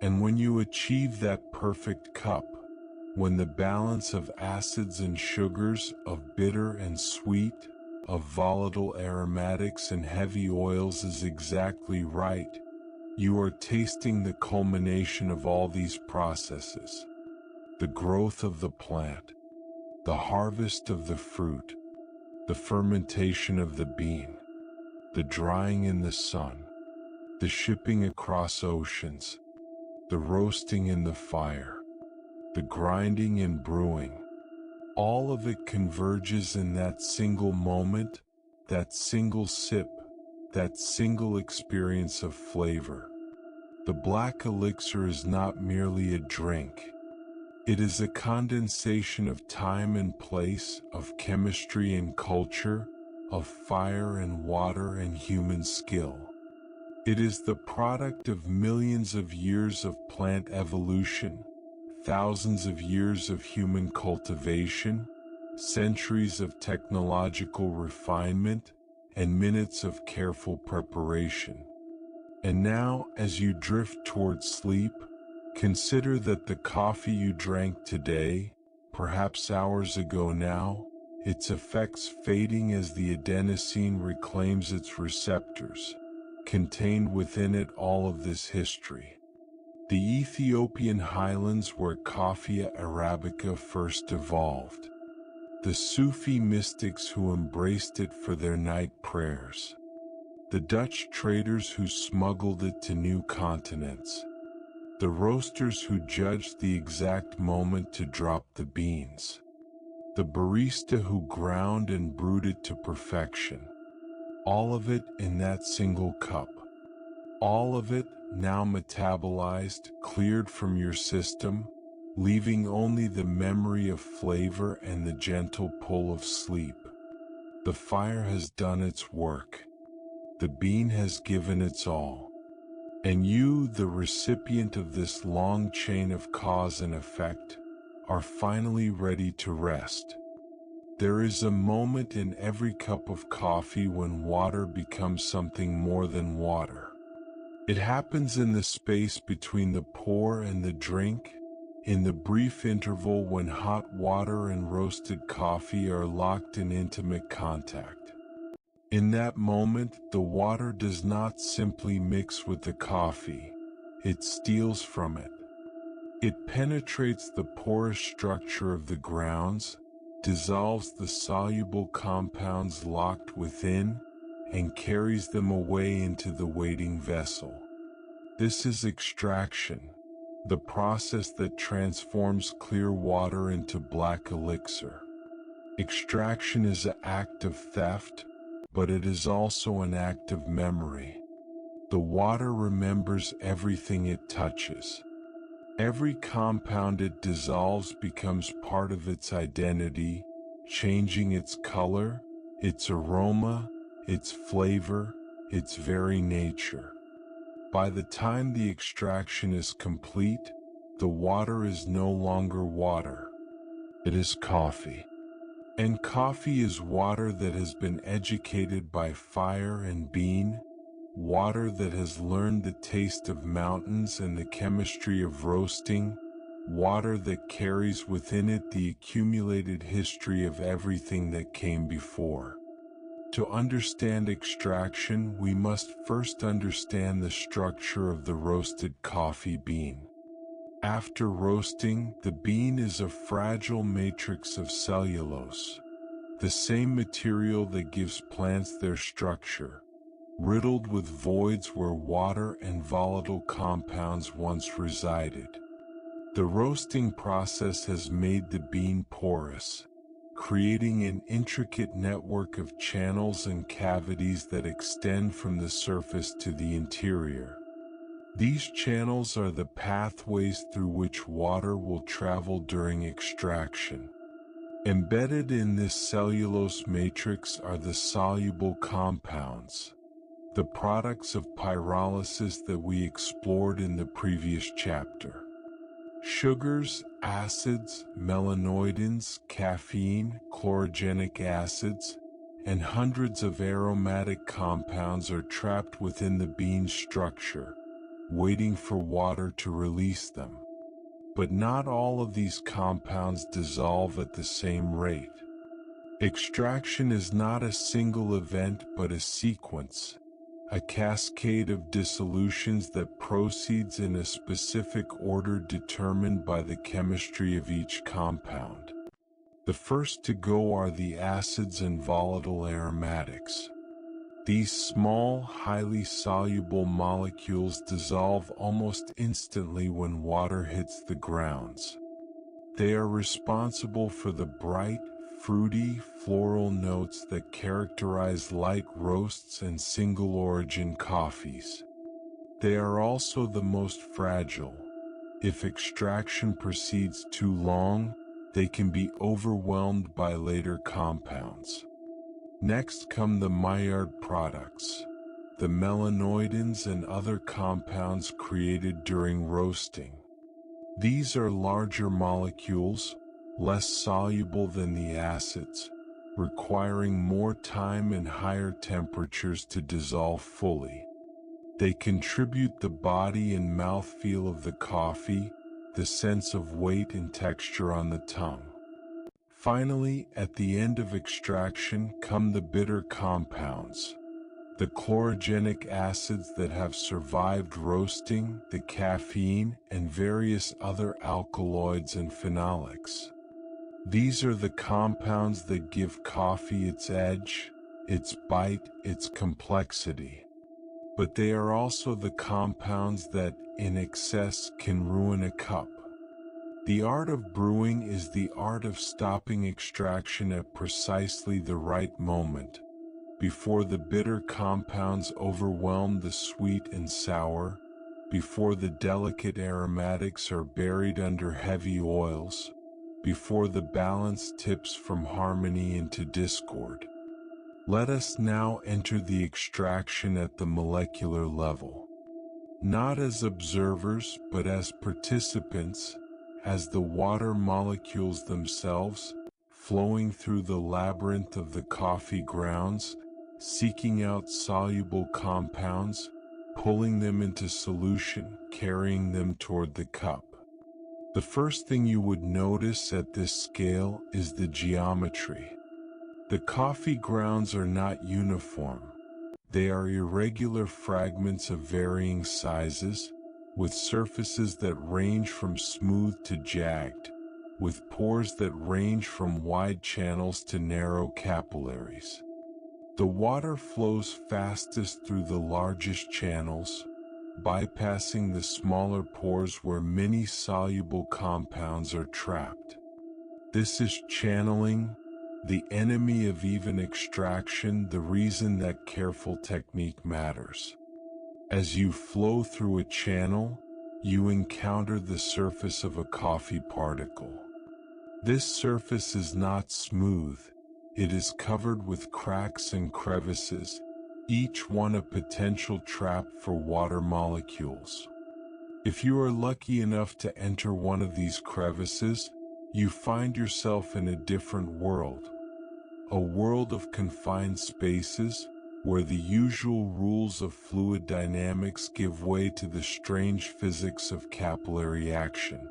And when you achieve that perfect cup, when the balance of acids and sugars, of bitter and sweet, of volatile aromatics and heavy oils is exactly right, you are tasting the culmination of all these processes. The growth of the plant, the harvest of the fruit, the fermentation of the bean, the drying in the sun, the shipping across oceans, the roasting in the fire, the grinding and brewing, All of it converges in that single moment, that single sip, that single experience of flavor. The black elixir is not merely a drink. It is a condensation of time and place, of chemistry and culture, of fire and water and human skill. It is the product of millions of years of plant evolution, thousands of years of human cultivation, centuries of technological refinement, and minutes of careful preparation. And now, as you drift toward sleep, consider that the coffee you drank today, perhaps hours ago now, its effects fading as the adenosine reclaims its receptors, contained within it all of this history. The Ethiopian highlands where Coffea arabica first evolved. The Sufi mystics who embraced it for their night prayers. The Dutch traders who smuggled it to new continents. The roasters who judged the exact moment to drop the beans. The barista who ground and brewed it to perfection. All of it in that single cup. All of it now metabolized, cleared from your system, leaving only the memory of flavor and the gentle pull of sleep. The fire has done its work. The bean has given its all. And you, the recipient of this long chain of cause and effect, are finally ready to rest. There is a moment in every cup of coffee when water becomes something more than water. It happens in the space between the pour and the drink, in the brief interval when hot water and roasted coffee are locked in intimate contact. In that moment, the water does not simply mix with the coffee, it steals from it. It penetrates the porous structure of the grounds, dissolves the soluble compounds locked within, and carries them away into the waiting vessel. This is extraction, the process that transforms clear water into black elixir. Extraction is an act of theft, but it is also an act of memory. The water remembers everything it touches. Every compound it dissolves becomes part of its identity, changing its color, its aroma, its flavor, its very nature. By the time the extraction is complete, the water is no longer water. It is coffee. And coffee is water that has been educated by fire and bean, water that has learned the taste of mountains and the chemistry of roasting, water that carries within it the accumulated history of everything that came before. To understand extraction, we must first understand the structure of the roasted coffee bean. After roasting, the bean is a fragile matrix of cellulose, the same material that gives plants their structure, riddled with voids where water and volatile compounds once resided. The roasting process has made the bean porous, creating an intricate network of channels and cavities that extend from the surface to the interior. These channels are the pathways through which water will travel during extraction. Embedded in this cellulose matrix are the soluble compounds, the products of pyrolysis that we explored in the previous chapter. Sugars, acids, melanoidins, caffeine, chlorogenic acids, and hundreds of aromatic compounds are trapped within the bean's structure, waiting for water to release them. But not all of these compounds dissolve at the same rate. Extraction is not a single event but a sequence, a cascade of dissolutions that proceeds in a specific order determined by the chemistry of each compound. The first to go are the acids and volatile aromatics. These small, highly soluble molecules dissolve almost instantly when water hits the grounds. They are responsible for the bright, fruity, floral notes that characterize light roasts and single-origin coffees. They are also the most fragile. If extraction proceeds too long, they can be overwhelmed by later compounds. Next come the Maillard products, the melanoidins and other compounds created during roasting. These are larger molecules, less soluble than the acids, requiring more time and higher temperatures to dissolve fully. They contribute the body and mouthfeel of the coffee, the sense of weight and texture on the tongue. Finally, at the end of extraction come the bitter compounds, the chlorogenic acids that have survived roasting, the caffeine, and various other alkaloids and phenolics. These are the compounds that give coffee its edge, its bite, its complexity. But they are also the compounds that, in excess, can ruin a cup. The art of brewing is the art of stopping extraction at precisely the right moment, before the bitter compounds overwhelm the sweet and sour, before the delicate aromatics are buried under heavy oils, before the balance tips from harmony into discord. Let us now enter the extraction at the molecular level. Not as observers, but as participants, as the water molecules themselves, flowing through the labyrinth of the coffee grounds, seeking out soluble compounds, pulling them into solution, carrying them toward the cup. The first thing you would notice at this scale is the geometry. The coffee grounds are not uniform. They are irregular fragments of varying sizes, with surfaces that range from smooth to jagged, with pores that range from wide channels to narrow capillaries. The water flows fastest through the largest channels, bypassing the smaller pores where many soluble compounds are trapped. This is channeling, the enemy of even extraction, the reason that careful technique matters. As you flow through a channel, you encounter the surface of a coffee particle. This surface is not smooth, it is covered with cracks and crevices, each one a potential trap for water molecules. If you are lucky enough to enter one of these crevices, you find yourself in a different world. A world of confined spaces, where the usual rules of fluid dynamics give way to the strange physics of capillary action.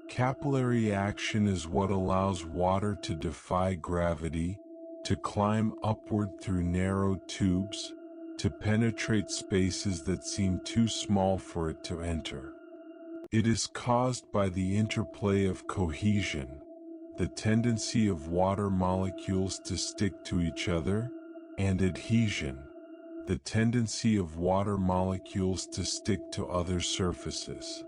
Capillary action is what allows water to defy gravity, to climb upward through narrow tubes, to penetrate spaces that seem too small for it to enter. It is caused by the interplay of cohesion, the tendency of water molecules to stick to each other, and adhesion, the tendency of water molecules to stick to other surfaces.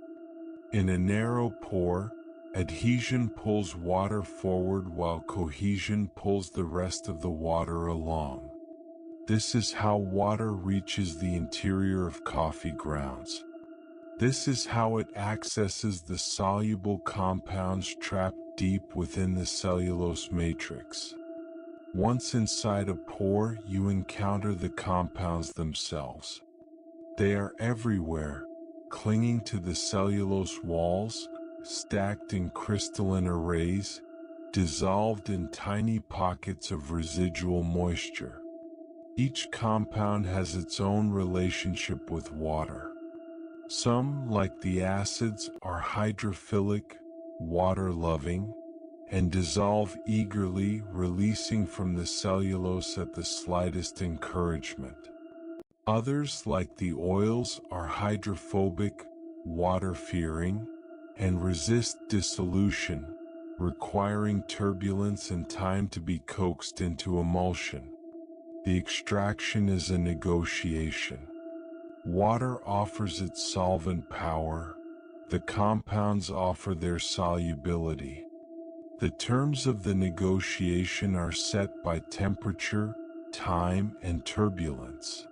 In a narrow pore, adhesion pulls water forward while cohesion pulls the rest of the water along. This is how water reaches the interior of coffee grounds. This is how it accesses the soluble compounds trapped deep within the cellulose matrix. Once inside a pore, you encounter the compounds themselves. They are everywhere, clinging to the cellulose walls, stacked in crystalline arrays, dissolved in tiny pockets of residual moisture. Each compound has its own relationship with water. Some, like the acids, are hydrophilic, water-loving, and dissolve eagerly, releasing from the cellulose at the slightest encouragement. Others, like the oils, are hydrophobic, water-fearing, and resist dissolution, requiring turbulence and time to be coaxed into emulsion. The extraction is a negotiation. Water offers its solvent power, The compounds offer their solubility. The terms of the negotiation are set by temperature, time, and turbulence.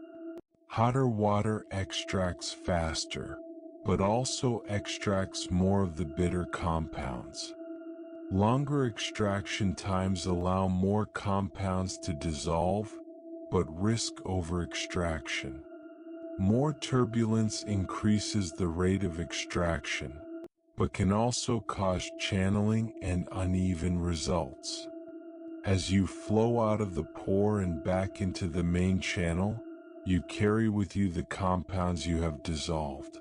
Hotter water extracts faster, but also extracts more of the bitter compounds. Longer extraction times allow more compounds to dissolve, but risk over-extraction. More turbulence increases the rate of extraction, but can also cause channeling and uneven results. As you flow out of the pore and back into the main channel, you carry with you the compounds you have dissolved.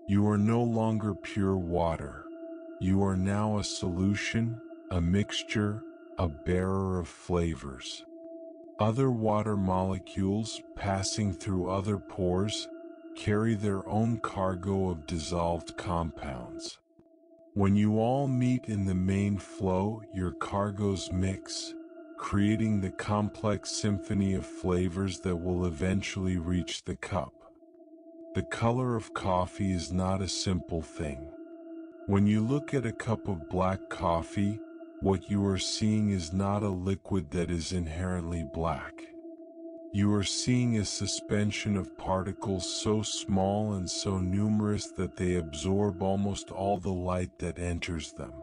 You are no longer pure water. You are now a solution, a mixture, a bearer of flavors. Other water molecules, passing through other pores, carry their own cargo of dissolved compounds. When you all meet in the main flow, your cargoes mix, creating the complex symphony of flavors that will eventually reach the cup. The color of coffee is not a simple thing. When you look at a cup of black coffee, what you are seeing is not a liquid that is inherently black. You are seeing a suspension of particles so small and so numerous that they absorb almost all the light that enters them.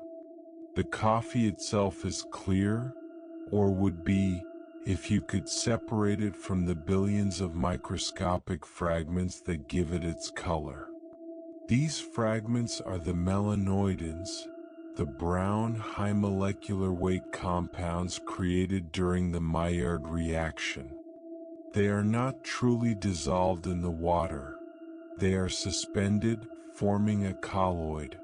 The coffee itself is clear, or would be, if you could separate it from the billions of microscopic fragments that give it its color. These fragments are the melanoidins, the brown high molecular weight compounds created during the Maillard reaction. They are not truly dissolved in the water. They are suspended, forming a colloid,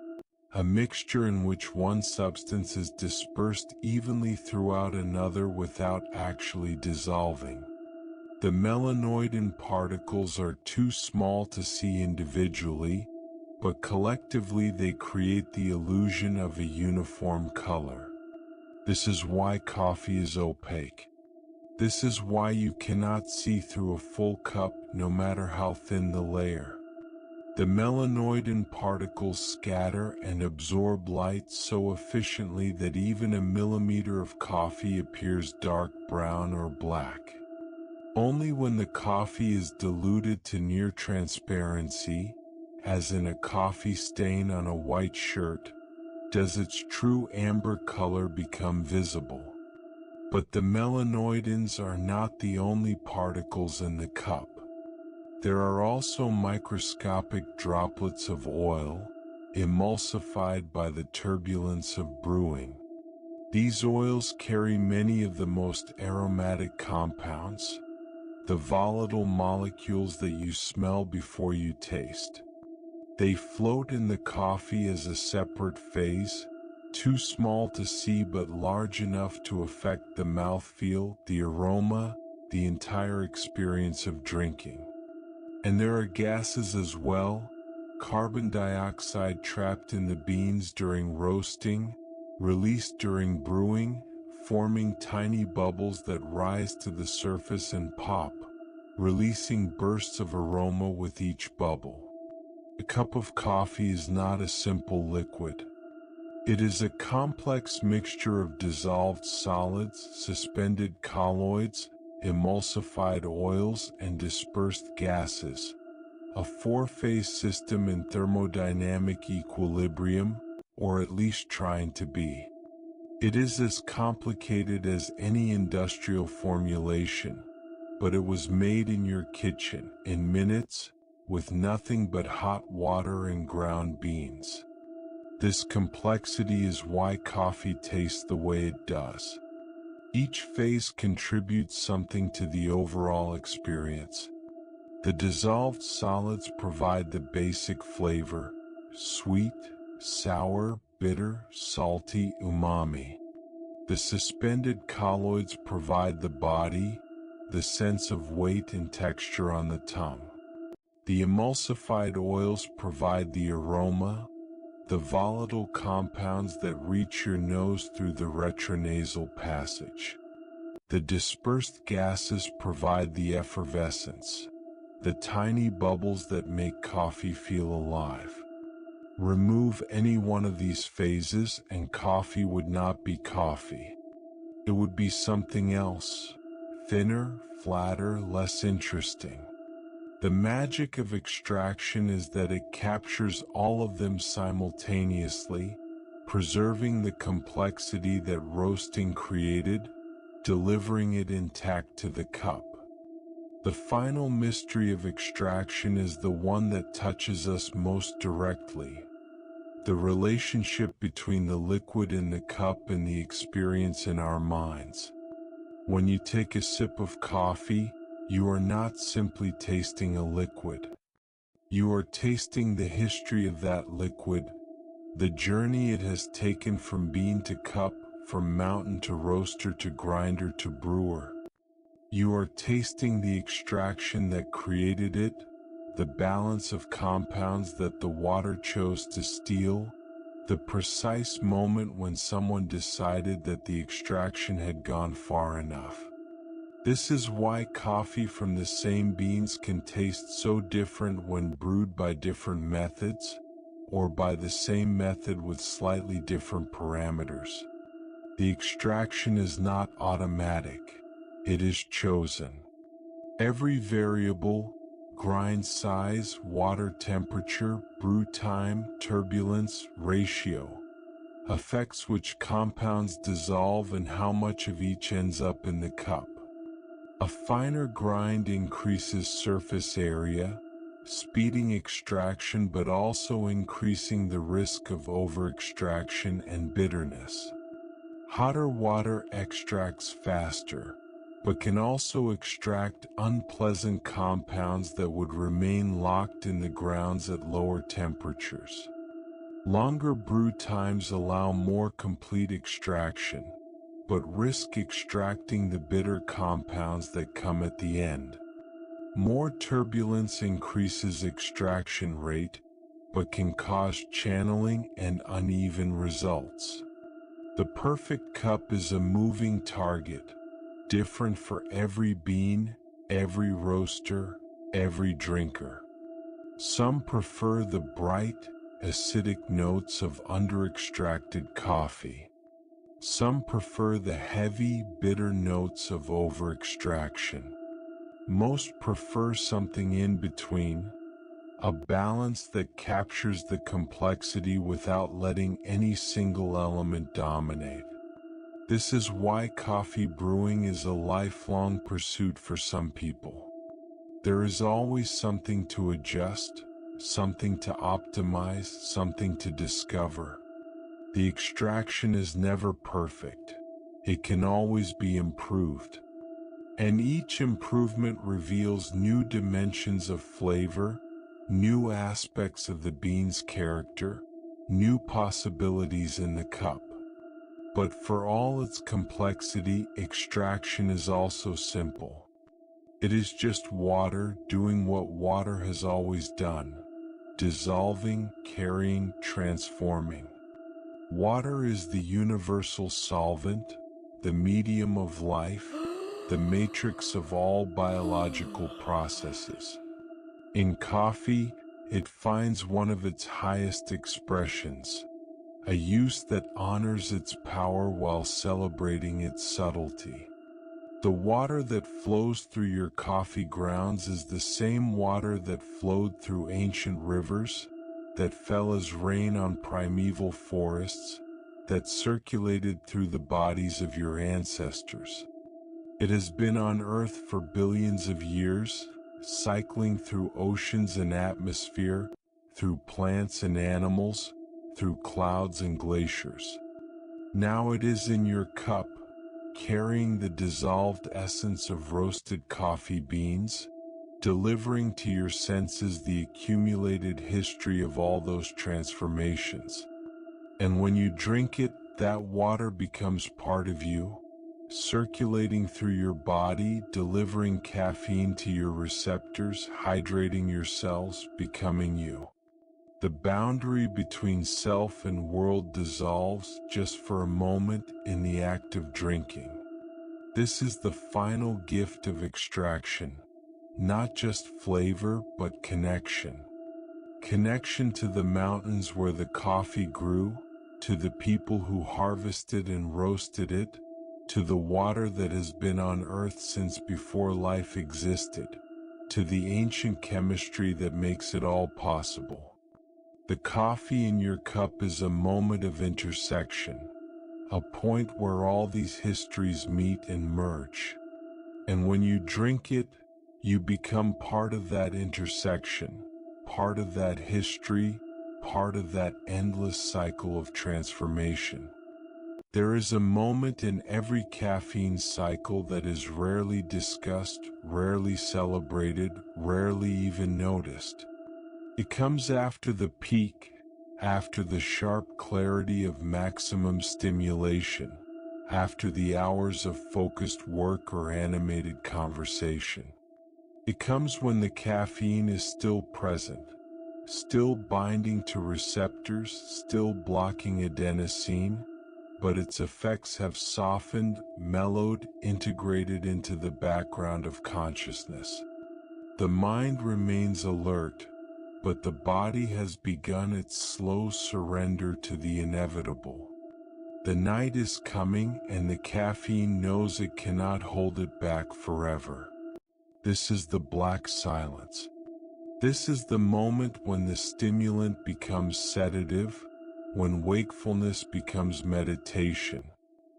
a mixture in which one substance is dispersed evenly throughout another without actually dissolving. The melanoidin particles are too small to see individually, but collectively they create the illusion of a uniform color. This is why coffee is opaque. This is why you cannot see through a full cup no matter how thin the layer. The melanoidin particles scatter and absorb light so efficiently that even a millimeter of coffee appears dark brown or black. Only when the coffee is diluted to near transparency, as in a coffee stain on a white shirt, does its true amber color become visible. But the melanoidins are not the only particles in the cup. There are also microscopic droplets of oil, emulsified by the turbulence of brewing. These oils carry many of the most aromatic compounds, the volatile molecules that you smell before you taste. They float in the coffee as a separate phase, too small to see but large enough to affect the mouthfeel, the aroma, the entire experience of drinking. And there are gases as well, carbon dioxide trapped in the beans during roasting, released during brewing, forming tiny bubbles that rise to the surface and pop, releasing bursts of aroma with each bubble. A cup of coffee is not a simple liquid. It is a complex mixture of dissolved solids, suspended colloids, emulsified oils, and dispersed gases, a four-phase system in thermodynamic equilibrium, or at least trying to be. It is as complicated as any industrial formulation, but it was made in your kitchen, in minutes, with nothing but hot water and ground beans. This complexity is why coffee tastes the way it does. Each phase contributes something to the overall experience. The dissolved solids provide the basic flavor: sweet, sour, bitter, salty, umami. The suspended colloids provide the body, the sense of weight and texture on the tongue. The emulsified oils provide the aroma, the volatile compounds that reach your nose through the retronasal passage. The dispersed gases provide the effervescence, the tiny bubbles that make coffee feel alive. Remove any one of these phases and coffee would not be coffee. It would be something else, thinner, flatter, less interesting. The magic of extraction is that it captures all of them simultaneously, preserving the complexity that roasting created, delivering it intact to the cup. The final mystery of extraction is the one that touches us most directly. The relationship between the liquid in the cup and the experience in our minds. When you take a sip of coffee, you are not simply tasting a liquid. You are tasting the history of that liquid, the journey it has taken from bean to cup, from mountain to roaster to grinder to brewer. You are tasting the extraction that created it, the balance of compounds that the water chose to steal, the precise moment when someone decided that the extraction had gone far enough. This is why coffee from the same beans can taste so different when brewed by different methods, or by the same method with slightly different parameters. The extraction is not automatic. It is chosen. Every variable, grind size, water temperature, brew time, turbulence, ratio, affects which compounds dissolve and how much of each ends up in the cup. A finer grind increases surface area, speeding extraction but also increasing the risk of over-extraction and bitterness. Hotter water extracts faster, but can also extract unpleasant compounds that would remain locked in the grounds at lower temperatures. Longer brew times allow more complete extraction, but risk extracting the bitter compounds that come at the end. More turbulence increases extraction rate, but can cause channeling and uneven results. The perfect cup is a moving target, different for every bean, every roaster, every drinker. Some prefer the bright, acidic notes of under-extracted coffee. Some prefer the heavy, bitter notes of over-extraction. Most prefer something in between, a balance that captures the complexity without letting any single element dominate. This is why coffee brewing is a lifelong pursuit for some people. There is always something to adjust, something to optimize, something to discover. The extraction is never perfect. It can always be improved. And each improvement reveals new dimensions of flavor, new aspects of the bean's character, new possibilities in the cup. But for all its complexity, extraction is also simple. It is just water doing what water has always done, dissolving, carrying, transforming. Water is the universal solvent, the medium of life, the matrix of all biological processes. In coffee, it finds one of its highest expressions, a use that honors its power while celebrating its subtlety. The water that flows through your coffee grounds is the same water that flowed through ancient rivers, that fell as rain on primeval forests, that circulated through the bodies of your ancestors. It has been on Earth for billions of years, cycling through oceans and atmosphere, through plants and animals, through clouds and glaciers. Now it is in your cup, carrying the dissolved essence of roasted coffee beans, delivering to your senses the accumulated history of all those transformations. And when you drink it, that water becomes part of you, circulating through your body, delivering caffeine to your receptors, hydrating your cells, becoming you. The boundary between self and world dissolves just for a moment in the act of drinking. This is the final gift of extraction, not just flavor but connection. Connection to the mountains where the coffee grew, to the people who harvested and roasted it, to the water that has been on earth since before life existed, to the ancient chemistry that makes it all possible. The coffee in your cup is a moment of intersection, a point where all these histories meet and merge. And when you drink it, you become part of that intersection, part of that history, part of that endless cycle of transformation. There is a moment in every caffeine cycle that is rarely discussed, rarely celebrated, rarely even noticed. It comes after the peak, after the sharp clarity of maximum stimulation, after the hours of focused work or animated conversation. It comes when the caffeine is still present, still binding to receptors, still blocking adenosine, but its effects have softened, mellowed, integrated into the background of consciousness. The mind remains alert, but the body has begun its slow surrender to the inevitable. The night is coming and the caffeine knows it cannot hold it back forever. This is the black silence. This is the moment when the stimulant becomes sedative, when wakefulness becomes meditation,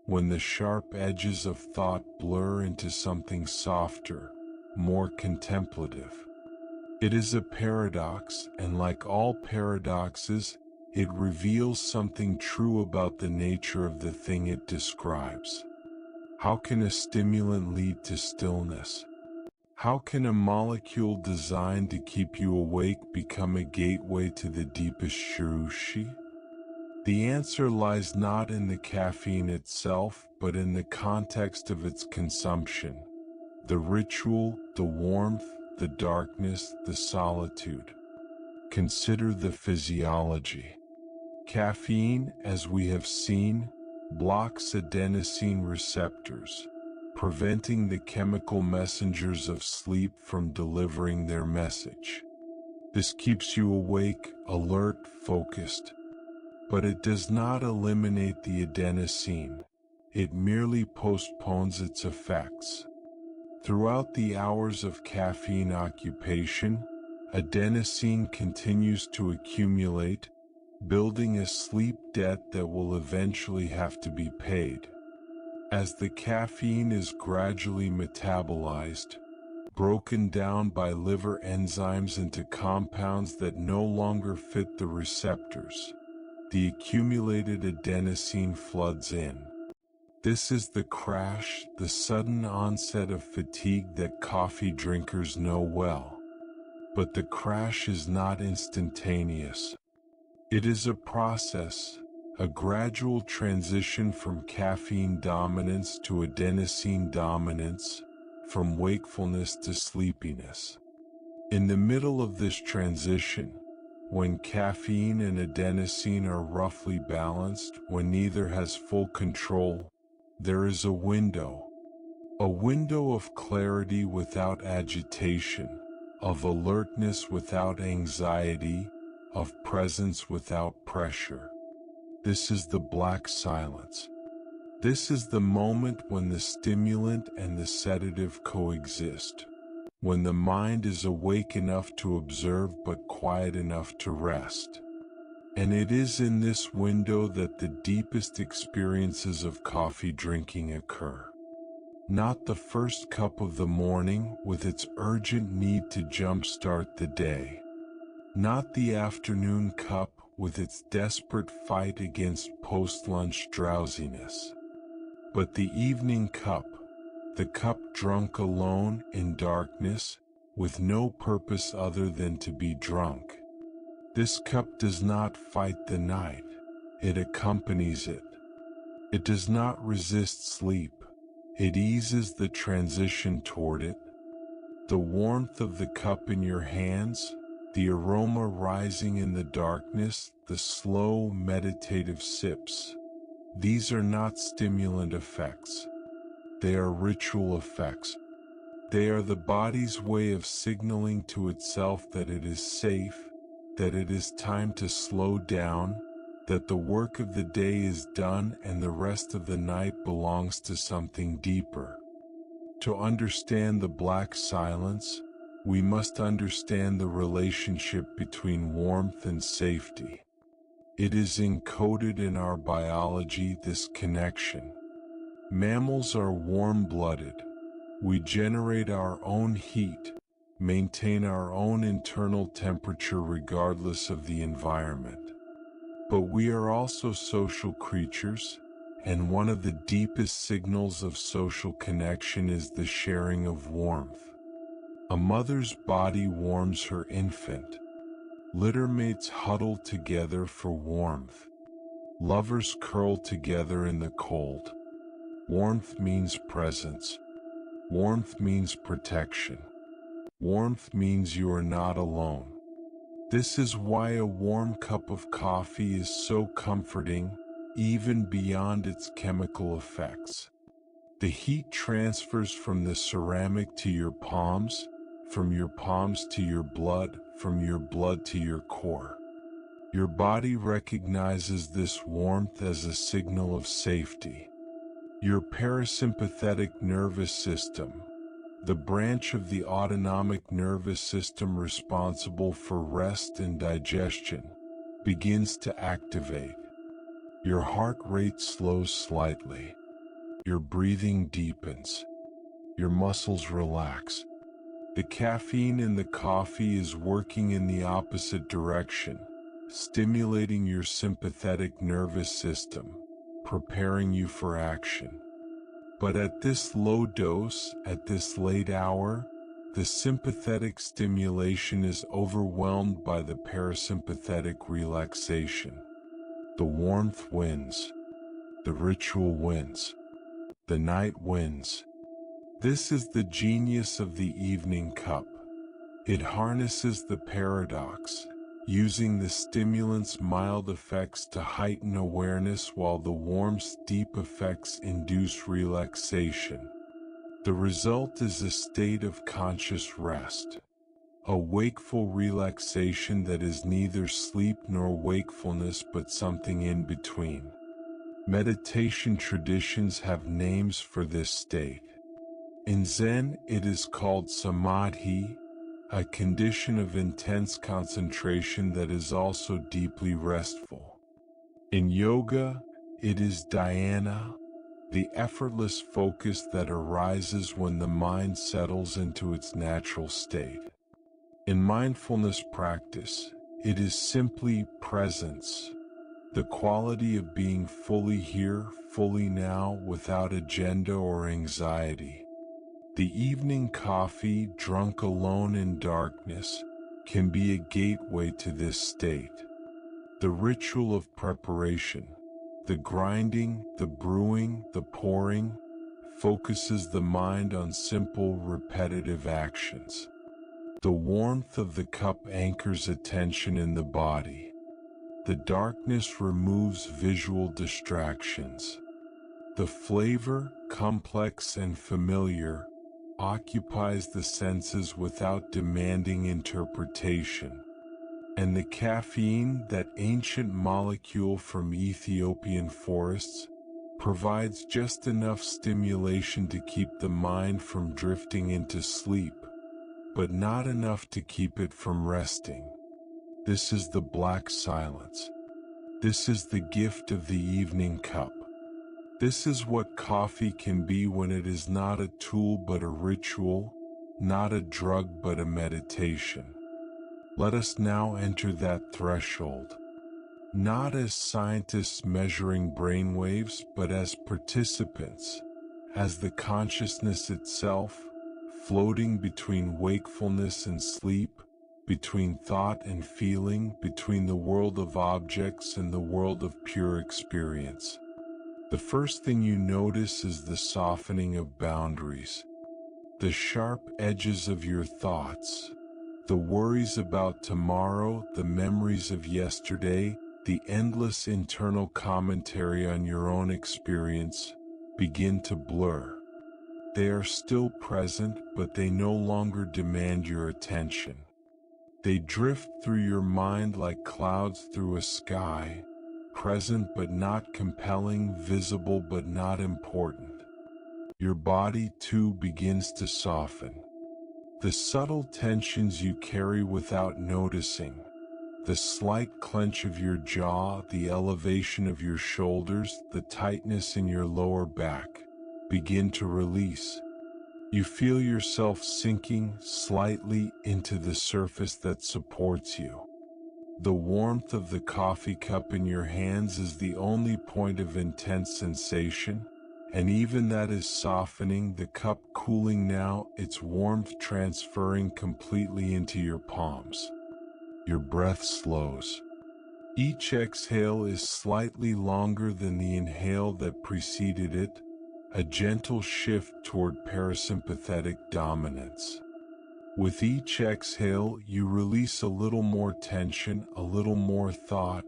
when the sharp edges of thought blur into something softer, more contemplative. It is a paradox, and like all paradoxes, it reveals something true about the nature of the thing it describes. How can a stimulant lead to stillness? How can a molecule designed to keep you awake become a gateway to the deepest shurushi? The answer lies not in the caffeine itself, but in the context of its consumption. The ritual, the warmth, the darkness, the solitude. Consider the physiology. Caffeine, as we have seen, blocks adenosine receptors, preventing the chemical messengers of sleep from delivering their message. This keeps you awake, alert, focused. But it does not eliminate the adenosine. It merely postpones its effects. Throughout the hours of caffeine occupation, adenosine continues to accumulate, building a sleep debt that will eventually have to be paid. As the caffeine is gradually metabolized, broken down by liver enzymes into compounds that no longer fit the receptors, the accumulated adenosine floods in. This is the crash, the sudden onset of fatigue that coffee drinkers know well. But the crash is not instantaneous. It is a process, a gradual transition from caffeine dominance to adenosine dominance, from wakefulness to sleepiness. In the middle of this transition, when caffeine and adenosine are roughly balanced, when neither has full control, there is a window of clarity without agitation, of alertness without anxiety, of presence without pressure. This is the black silence. This is the moment when the stimulant and the sedative coexist, when the mind is awake enough to observe but quiet enough to rest. And it is in this window that the deepest experiences of coffee drinking occur. Not the first cup of the morning with its urgent need to jumpstart the day. Not the afternoon cup with its desperate fight against post-lunch drowsiness. But the evening cup, the cup drunk alone in darkness, with no purpose other than to be drunk. This cup does not fight the night, it accompanies it. It does not resist sleep, it eases the transition toward it. The warmth of the cup in your hands, the aroma rising in the darkness, the slow meditative sips. These are not stimulant effects. They are ritual effects. They are the body's way of signaling to itself that it is safe, that it is time to slow down, that the work of the day is done and the rest of the night belongs to something deeper. To understand the black silence, we must understand the relationship between warmth and safety. It is encoded in our biology, this connection. Mammals are warm-blooded. We generate our own heat, maintain our own internal temperature regardless of the environment. But we are also social creatures, and one of the deepest signals of social connection is the sharing of warmth. A mother's body warms her infant. Littermates huddle together for warmth. Lovers curl together in the cold. Warmth means presence. Warmth means protection. Warmth means you are not alone. This is why a warm cup of coffee is so comforting, even beyond its chemical effects. The heat transfers from the ceramic to your palms, from your palms to your blood, from your blood to your core. Your body recognizes this warmth as a signal of safety. Your parasympathetic nervous system, the branch of the autonomic nervous system responsible for rest and digestion, begins to activate. Your heart rate slows slightly. Your breathing deepens. Your muscles relax. The caffeine in the coffee is working in the opposite direction, stimulating your sympathetic nervous system, preparing you for action. But at this low dose, at this late hour, the sympathetic stimulation is overwhelmed by the parasympathetic relaxation. The warmth wins. The ritual wins. The night wins. This is the genius of the evening cup. It harnesses the paradox, using the stimulant's mild effects to heighten awareness while the warmth's deep effects induce relaxation. The result is a state of conscious rest, a wakeful relaxation that is neither sleep nor wakefulness but something in between. Meditation traditions have names for this state. In Zen, it is called samadhi, a condition of intense concentration that is also deeply restful. In yoga, it is dhyana, the effortless focus that arises when the mind settles into its natural state. In mindfulness practice, it is simply presence, the quality of being fully here, fully now, without agenda or anxiety. The evening coffee, drunk alone in darkness, can be a gateway to this state. The ritual of preparation, the grinding, the brewing, the pouring, focuses the mind on simple, repetitive actions. The warmth of the cup anchors attention in the body. The darkness removes visual distractions. The flavor, complex and familiar, occupies the senses without demanding interpretation. And the caffeine, that ancient molecule from Ethiopian forests, provides just enough stimulation to keep the mind from drifting into sleep, but not enough to keep it from resting. This is the black silence. This is the gift of the evening cup. This is what coffee can be when it is not a tool but a ritual, not a drug but a meditation. Let us now enter that threshold, not as scientists measuring brainwaves but as participants, as the consciousness itself, floating between wakefulness and sleep, between thought and feeling, between the world of objects and the world of pure experience. The first thing you notice is the softening of boundaries, the sharp edges of your thoughts, the worries about tomorrow, the memories of yesterday, the endless internal commentary on your own experience begin to blur. They are still present, but they no longer demand your attention. They drift through your mind like clouds through a sky, present but not compelling, visible but not important. Your body too begins to soften. The subtle tensions you carry without noticing, the slight clench of your jaw, the elevation of your shoulders, the tightness in your lower back, begin to release. You feel yourself sinking slightly into the surface that supports you. The warmth of the coffee cup in your hands is the only point of intense sensation, and even that is softening, the cup cooling now, its warmth transferring completely into your palms. Your breath slows. Each exhale is slightly longer than the inhale that preceded it, a gentle shift toward parasympathetic dominance. With each exhale, you release a little more tension, a little more thought,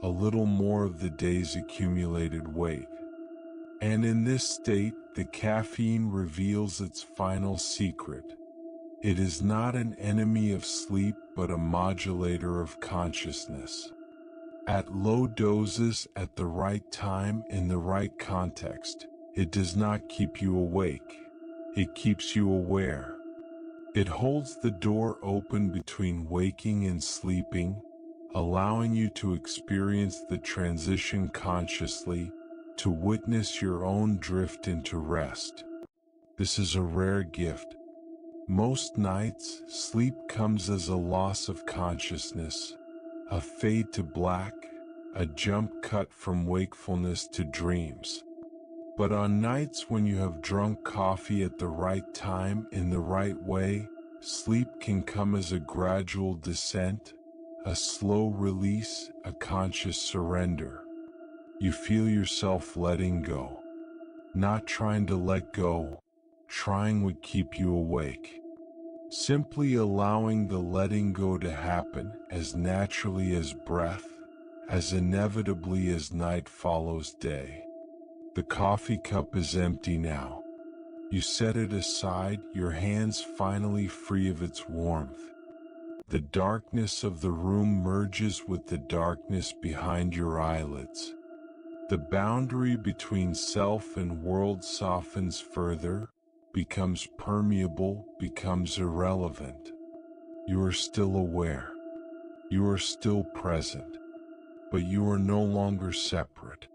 a little more of the day's accumulated weight. And in this state, the caffeine reveals its final secret. It is not an enemy of sleep, but a modulator of consciousness. At low doses, at the right time, in the right context, it does not keep you awake. It keeps you aware. It holds the door open between waking and sleeping, allowing you to experience the transition consciously, to witness your own drift into rest. This is a rare gift. Most nights, sleep comes as a loss of consciousness, a fade to black, a jump cut from wakefulness to dreams. But on nights when you have drunk coffee at the right time, in the right way, sleep can come as a gradual descent, a slow release, a conscious surrender. You feel yourself letting go. Not trying to let go, trying would keep you awake. Simply allowing the letting go to happen as naturally as breath, as inevitably as night follows day. The coffee cup is empty now. You set it aside, your hands finally free of its warmth. The darkness of the room merges with the darkness behind your eyelids. The boundary between self and world softens further, becomes permeable, becomes irrelevant. You are still aware. You are still present. But you are no longer separate.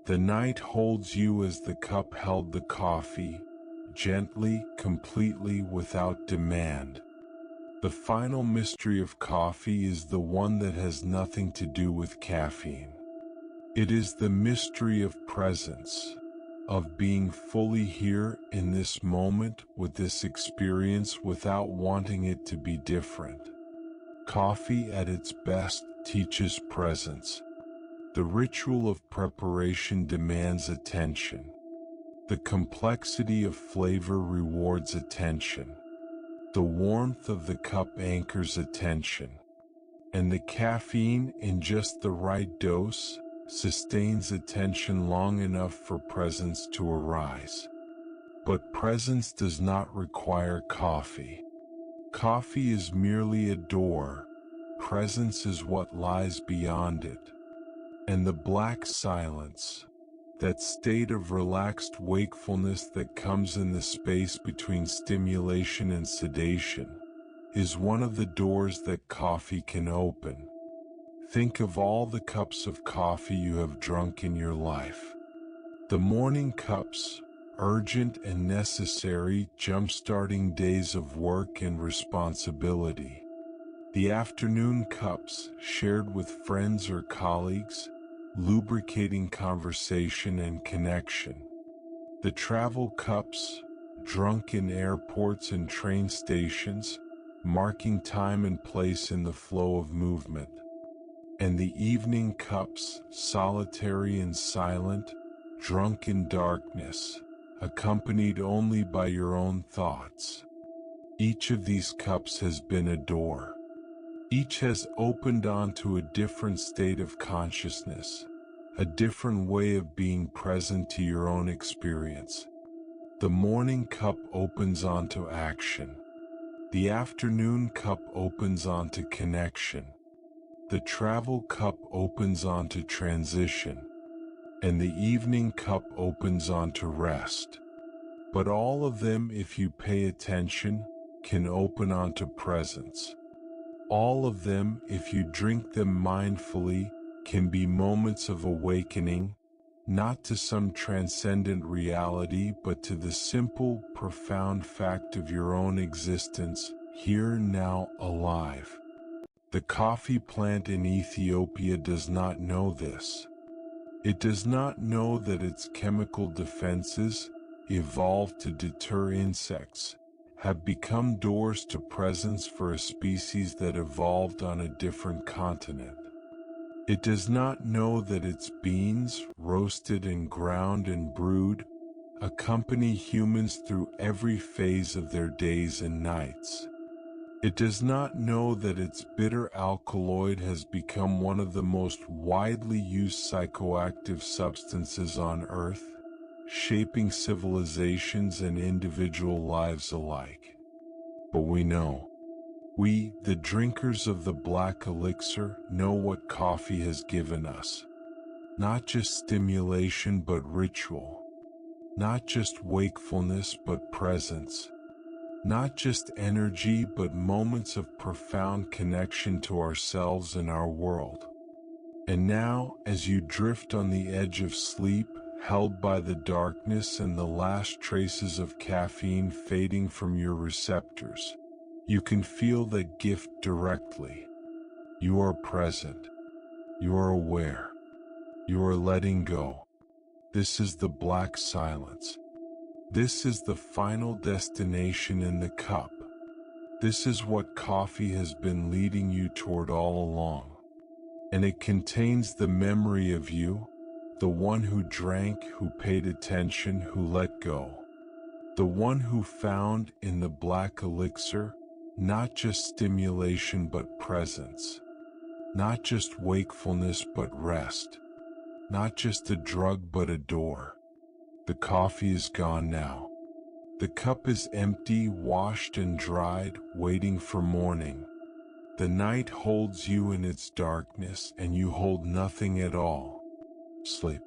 The night holds you as the cup held the coffee, gently, completely, without demand. The final mystery of coffee is the one that has nothing to do with caffeine. It is the mystery of presence, of being fully here in this moment with this experience without wanting it to be different. Coffee at its best teaches presence. The ritual of preparation demands attention. The complexity of flavor rewards attention. The warmth of the cup anchors attention. And the caffeine, in just the right dose, sustains attention long enough for presence to arise. But presence does not require coffee. Coffee is merely a door. Presence is what lies beyond it. And the black silence, that state of relaxed wakefulness that comes in the space between stimulation and sedation, is one of the doors that coffee can open. Think of all the cups of coffee you have drunk in your life. The morning cups, urgent and necessary, jump-starting days of work and responsibility. The afternoon cups, shared with friends or colleagues, lubricating conversation and connection. The travel cups, drunk in airports and train stations, marking time and place in the flow of movement. And the evening cups, solitary and silent, drunk in darkness, accompanied only by your own thoughts. Each of these cups has been a door. Each has opened onto a different state of consciousness, a different way of being present to your own experience. The morning cup opens onto action. The afternoon cup opens onto connection. The travel cup opens onto transition. And the evening cup opens onto rest. But all of them, if you pay attention, can open onto presence. All of them, if you drink them mindfully, can be moments of awakening, not to some transcendent reality, but to the simple, profound fact of your own existence, here, now, alive. The coffee plant in Ethiopia does not know this. It does not know that its chemical defenses, evolved to deter insects, have become doors to presence for a species that evolved on a different continent. It does not know that its beans, roasted and ground and brewed, accompany humans through every phase of their days and nights. It does not know that its bitter alkaloid has become one of the most widely used psychoactive substances on Earth, shaping civilizations and individual lives alike. But we know. We, the drinkers of the black elixir, know what coffee has given us. Not just stimulation but ritual. Not just wakefulness but presence. Not just energy but moments of profound connection to ourselves and our world. And now, as you drift on the edge of sleep, held by the darkness and the last traces of caffeine fading from your receptors, you can feel that gift directly. You are present. You are aware. You are letting go. This is the black silence. This is the final destination in the cup. This is what coffee has been leading you toward all along. And it contains the memory of you, the one who drank, who paid attention, who let go. The one who found in the black elixir not just stimulation but presence. Not just wakefulness but rest. Not just a drug but a door. The coffee is gone now. The cup is empty, washed and dried, waiting for morning. The night holds you in its darkness and you hold nothing at all. Sleep.